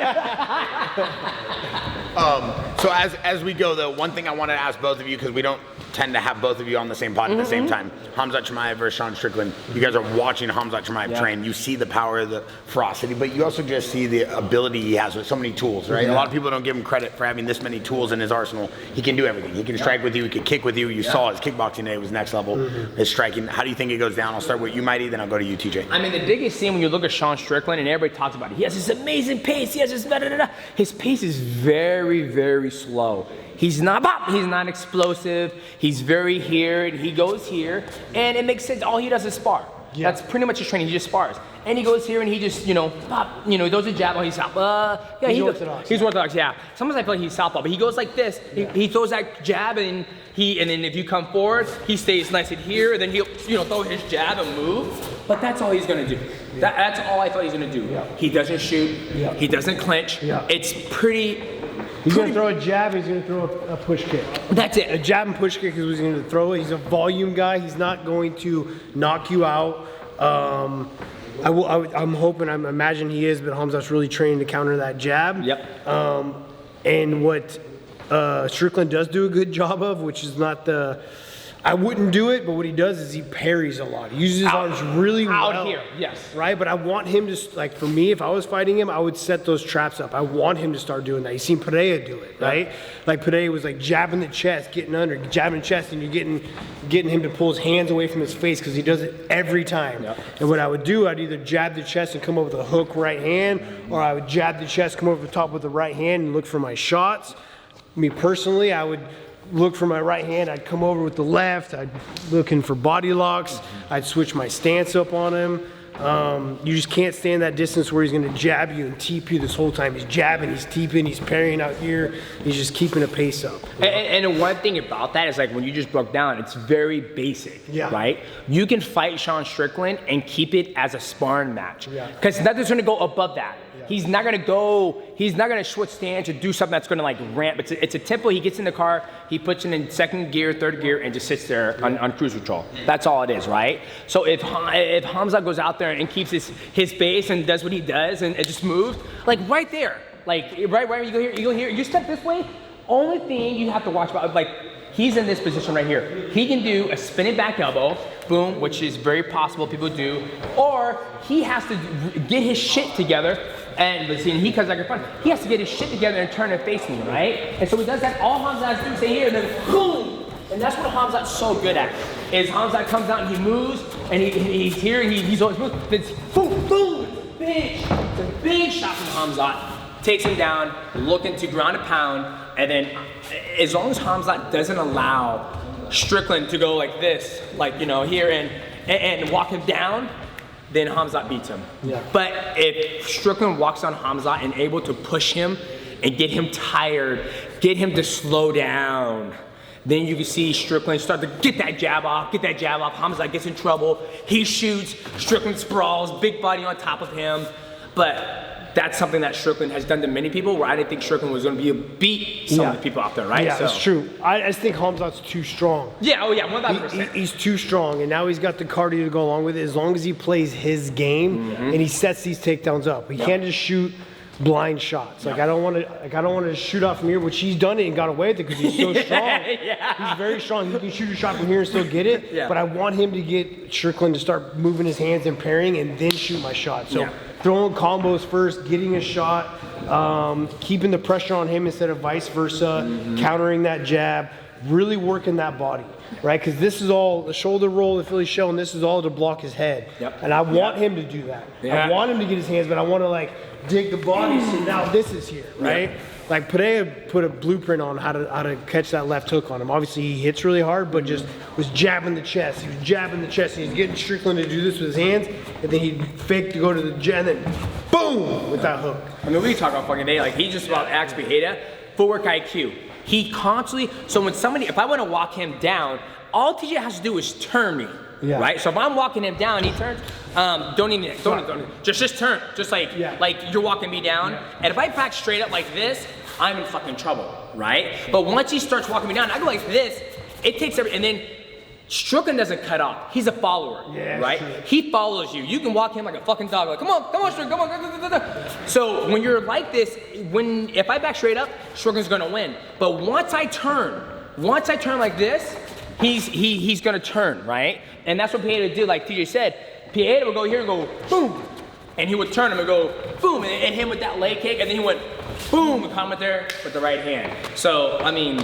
So as we go, though, one thing I want to ask both of you, because we don't tend to have both of you on the same pod at the same time. Khamzat Chimaev versus Sean Strickland. You guys are watching Khamzat Chimaev train. You see the power, the ferocity, but you also just see the ability he has with so many tools, right? A lot of people don't give him credit for having this many tools in his arsenal. He can do everything. He can strike with you. He can kick with you. You saw his kickboxing today was next level. His striking. How do you think it goes down? I'll start with you, Mighty, then I'll go to you, TJ. I mean, the biggest thing when you look at Sean Strickland, and everybody talks about it, he has this amazing pace. He has this da-da-da-da. His pace is very, very slow. He's not explosive. He's very here, and he goes here, and it makes sense. All he does is spar. Yeah. That's pretty much his training. He just spars, and he goes here, and he just, pop, he throws a jab. Oh, he's southpaw. Yeah, he's orthodox. He's orthodox. Yeah. Sometimes I feel like he's southpaw, but he goes like this. He throws that jab, and then if you come forward, he stays nice and here, and then he'll throw his jab and move. But that's all he's gonna do. That's all I thought he's gonna do. Yeah. He doesn't shoot. Yeah. He doesn't clinch. Yeah. It's pretty. He's going to throw a jab, he's going to throw a push kick. That's it. A jab and push kick is what he's going to throw. He's a volume guy. He's not going to knock you out. I'm hoping, I'm imagine he is, but Khamzat's really trained to counter that jab. Yep. And what Strickland does do a good job of, which is not I wouldn't do it, but what he does is he parries a lot. He uses his arms really well. Out here, yes. Right, but I want him to, for me, if I was fighting him, I would set those traps up. I want him to start doing that. You've seen Pereira do it, right? Like Pereira was like jabbing the chest, getting under, jabbing the chest, and you're getting him to pull his hands away from his face because he does it every time. Yep. And what I would do, I'd either jab the chest and come up with a hook right hand, or I would jab the chest, come over the top with the right hand and look for my shots. Me personally, I would look for my right hand, I'd come over with the left, I'd looking for body locks, I'd switch my stance up on him. You just can't stand that distance where he's gonna jab you and teep you this whole time. He's jabbing, he's teeping, he's parrying out here, he's just keeping a pace up. And one thing about that is when you just broke down, it's very basic, right? You can fight Sean Strickland and keep it as a sparring match. Because nothing's gonna go above that. He's not gonna switch stance or do something that's gonna ramp. It's a tempo. He gets in the car, he puts it in second gear, third gear, and just sits there on cruise control. That's all it is, right? So if Khamzat goes out there and keeps his base and does what he does and it just moves, right there, right, you go here, you step this way, only thing you have to watch about, he's in this position right here. He can do a spinning back elbow, boom, which is very possible people do, or he has to get his shit together. And he comes back in front. He has to get his shit together and turn and face me, right? And so he does that. All Khamzat has to do is say here, and then boom. And that's what Khamzat's so good at. Is Khamzat comes out and he moves, and he's here, and he's always moving. Then boom, boom, big. It's a big shot from Khamzat. Takes him down, looking to ground a pound, and then as long as Khamzat doesn't allow Strickland to go like this, here and walk him down, then Khamzat beats him. Yeah. But if Strickland walks on Khamzat and able to push him and get him tired, get him to slow down, then you can see Strickland start to get that jab off. Khamzat gets in trouble. He shoots, Strickland sprawls, big body on top of him. But that's something that Strickland has done to many people, where I didn't think Strickland was going to beat some of the people out there, right? Yeah, that's true. I just think Khamzat's too strong. Yeah, 1,000%. He's too strong, and now he's got the cardio to go along with it. As long as he plays his game and he sets these takedowns up, he can't just shoot blind shots. I don't want to shoot off from here, which he's done it and got away with it because he's so strong. He's very strong. He can shoot a shot from here and still get it. Yeah. But I want him to get Strickland to start moving his hands and parrying and then shoot my shot. So throwing combos first, getting a shot, keeping the pressure on him instead of vice versa, countering that jab, really working that body, right? Because this is all the shoulder roll, the Philly shell, and this is all to block his head. And I want him to do that. I want him to get his hands, but I want to dig the body so now this is here, right? Pereira put a blueprint on how to catch that left hook on him. Obviously he hits really hard, but just was jabbing the chest. He was jabbing the chest, and he's getting Strickland to do this with his hands, and then he'd fake to go to the jab, and then boom with that hook. I mean, we talk about fucking day. He just about acts Bejeda, footwork IQ. He constantly. So if I want to walk him down, all TJ has to do is turn me. Right? So if I'm walking him down, he turns. Don't even. Just turn. Just like you're walking me down. And if I back straight up like this, I'm in fucking trouble, right? But once he starts walking me down, I go like this. It takes and then Strickland doesn't cut off. He's a follower, right? True. He follows you. You can walk him like a fucking dog. Come on, Strickland, come on. So when you're like this, if I back straight up, Strickland's gonna win. But once I turn like this, he's gonna turn, right? And that's what Pieta did, like TJ said. Pieta would go here and go boom, and he would turn him and go boom, and him with that leg kick, and then he went boom and come with there with the right hand. So I mean,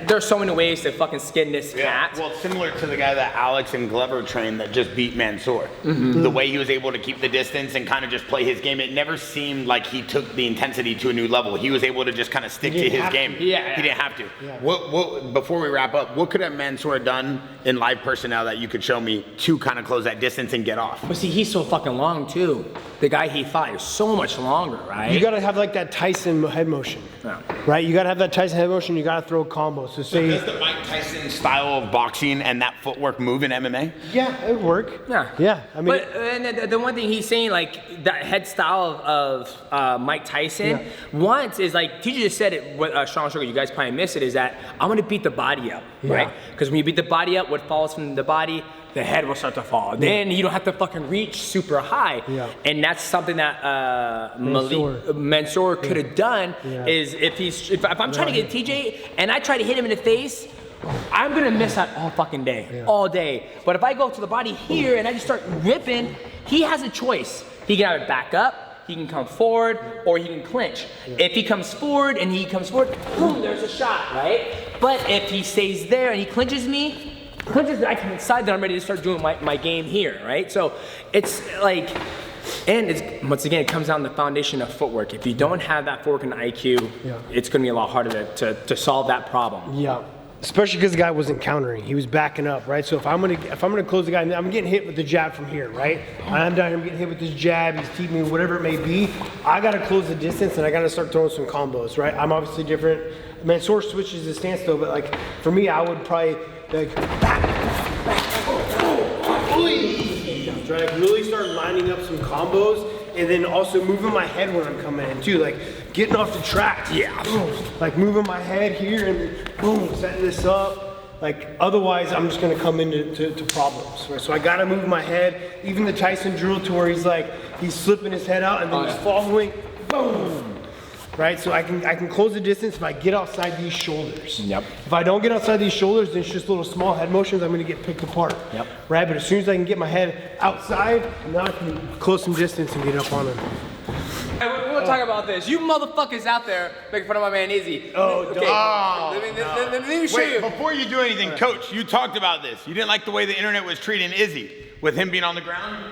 there's so many ways to fucking skin this cat. Well, similar to the guy that Alex and Glover trained that just beat Mansoor. The way he was able to keep the distance and kind of just play his game, it never seemed like he took the intensity to a new level. He was able to just kind of stick to his game. Yeah. He didn't have to. Yeah. What before we wrap up, what could have Mansoor done in live personnel that you could show me to kind of close that distance and get off? But see, he's so fucking long too. The guy he fought is so much longer, right? You gotta have like that Tyson head motion, right? You gotta have that Tyson head motion. You gotta throw combos. So say, Does the Mike Tyson style of boxing and that footwork move in MMA? yeah, it would work. Yeah. I mean, but and the one thing he's saying, like that head style of Mike Tyson, once is like TJ just said it. What Sean Sugar, you guys probably missed it. Is that I'm gonna beat the body up, right? Because when you beat the body up, what falls from the body, the head will start to fall. Then you don't have to fucking reach super high. And that's something that Mansoor could have done. Is if I'm trying to get TJ and I try to hit him in the face, I'm gonna miss that all fucking day, all day. But if I go to the body here and I just start ripping, he has a choice. He can either back up, he can come forward, or he can clinch. If he comes forward and he comes forward, boom, there's a shot, right? But if he stays there and he clinches me, I can decide that I'm ready to start doing my game here, right? So it's like, and it's, once again, it comes down to the foundation of footwork. If you don't have that footwork and IQ, it's gonna be a lot harder to solve that problem. Yeah. Especially because the guy wasn't countering; he was backing up, right? So if I'm gonna close the guy, I'm getting hit with the jab from here, right? I'm down here, I'm getting hit with this jab. He's keeping me, whatever it may be. I gotta close the distance, and I gotta start throwing some combos, right? I'm obviously different. Mansoor switches his stance though, but like for me, I would probably like back, right? Like really start lining up some combos, and then also moving my head when I'm coming in too, like getting off the track. Like moving my head here and then boom, setting this up. Like otherwise, I'm just gonna come into problems. Right? So I gotta move my head. Even the Tyson drill to where he's slipping his head out and then he's following, boom. Right, so I can close the distance if I get outside these shoulders. If I don't get outside these shoulders, then it's just little small head motions. I'm gonna get picked apart. Right, but as soon as I can get my head outside, now I can close some distance and get up on him. Hey, we'll talk about this. You motherfuckers out there making fun of my man Izzy. Let me show you. Before you do anything, Coach, you talked about this. You didn't like the way the internet was treating Izzy with him being on the ground.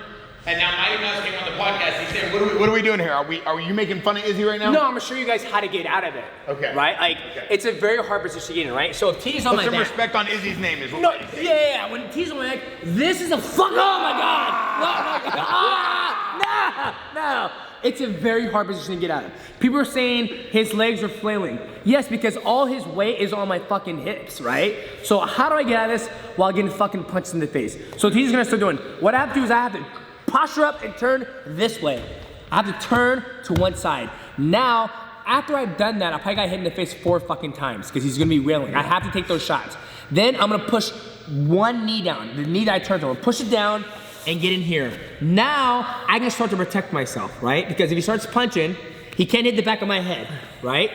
And now Mighty Mouse came on the podcast. He said, "What are we doing here? Are you making fun of Izzy right now?" No, I'm gonna show you guys how to get out of it. Okay. Right? Like it's a very hard position to get in, right? So if T's on Put my some back, respect on Izzy's name is what. No, yeah. When T's on my neck, this is a fuck. Oh my god! Oh my god! No. It's a very hard position to get out of. People are saying his legs are flailing. Yes, because all his weight is on my fucking hips, right? So how do I get out of this while getting fucking punched in the face? So T's gonna start doing. What I have to do is I have to posture up and turn this way. I have to turn to one side. Now, after I've done that, I probably got hit in the face 4 fucking times because he's gonna be wailing. I have to take those shots. Then I'm gonna push one knee down. The knee that I turned to, I'm gonna push it down and get in here. Now, I can start to protect myself, right? Because if he starts punching, he can't hit the back of my head, right?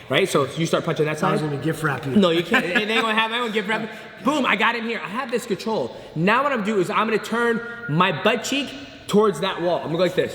Right, so you start punching that side. I was gonna gift wrap you. No, you can't. It ain't gonna happen. I'm gonna gift wrap. Boom, I got in here. I have this control. Now what I'm gonna do is I'm gonna turn my butt cheek towards that wall. I'm gonna go like this.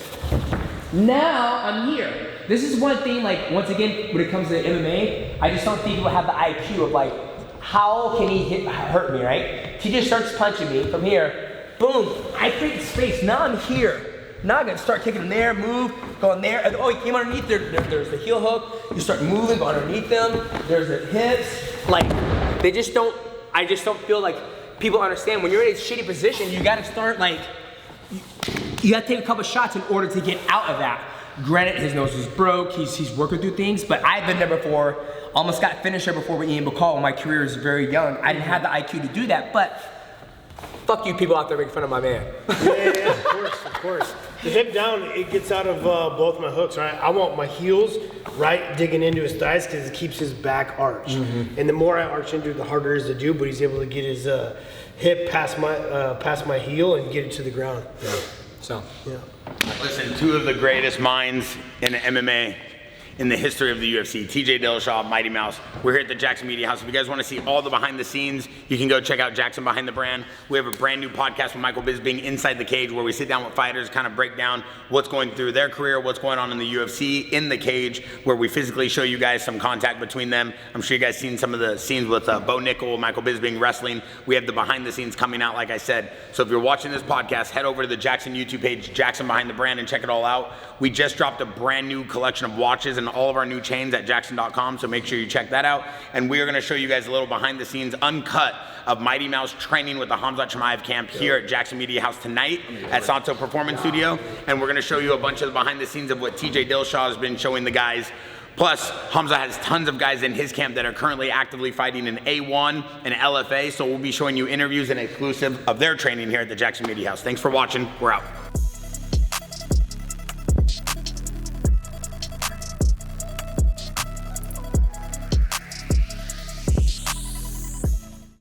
Now I'm here. This is one thing, like, once again, when it comes to MMA, I just don't think people have the IQ of like, how can he hurt me, right? He just starts punching me from here. Boom, I create space. Now I'm here. Now I'm gonna start kicking him there, move, going there. And, oh, he came underneath there. There's the heel hook. You start moving, go underneath them. There's the hips. Like, they just don't, I just don't feel like people understand. When you're in a shitty position, you gotta start like, you gotta take a couple shots in order to get out of that. Granted, his nose is broke, he's working through things, but I've been there before. Almost got finished there before with Ian Bacall when my career was very young. I didn't have the IQ to do that, but fuck you people out there making fun of my man. Yeah, of course. The hip down, it gets out of both my hooks, right? I want my heels right digging into his thighs because it keeps his back arched. And the more I arch into it, the harder it is to do, but he's able to get his hip past my heel and get it to the ground. So, Listen, 2 of the greatest minds in MMA in the history of the UFC. TJ Dillashaw, Mighty Mouse. We're here at the Jaxxon Media House. If you guys want to see all the behind the scenes, you can go check out Jaxxon Behind the Brand. We have a brand new podcast with Michael Bisping, Inside the Cage, where we sit down with fighters, kind of break down what's going through their career, what's going on in the UFC, in the cage, where we physically show you guys some contact between them. I'm sure you guys seen some of the scenes with Bo Nickel, Michael Bisping wrestling. We have the behind the scenes coming out, like I said. So if you're watching this podcast, head over to the Jaxxon YouTube page, Jaxxon Behind the Brand, and check it all out. We just dropped a brand new collection of watches and all of our new chains at Jaxxon.com, so make sure you check that out. And we are going to show you guys a little behind the scenes uncut of Mighty Mouse training with the Khamzat Chimaev camp here at Jaxxon Media House tonight at Santo Performance Studio. And we're going to show you a bunch of the behind the scenes of what TJ Dillashaw has been showing the guys. Plus, Khamzat has tons of guys in his camp that are currently actively fighting in A1 and LFA, so we'll be showing you interviews and exclusive of their training here at the Jaxxon Media House. Thanks for watching. We're out.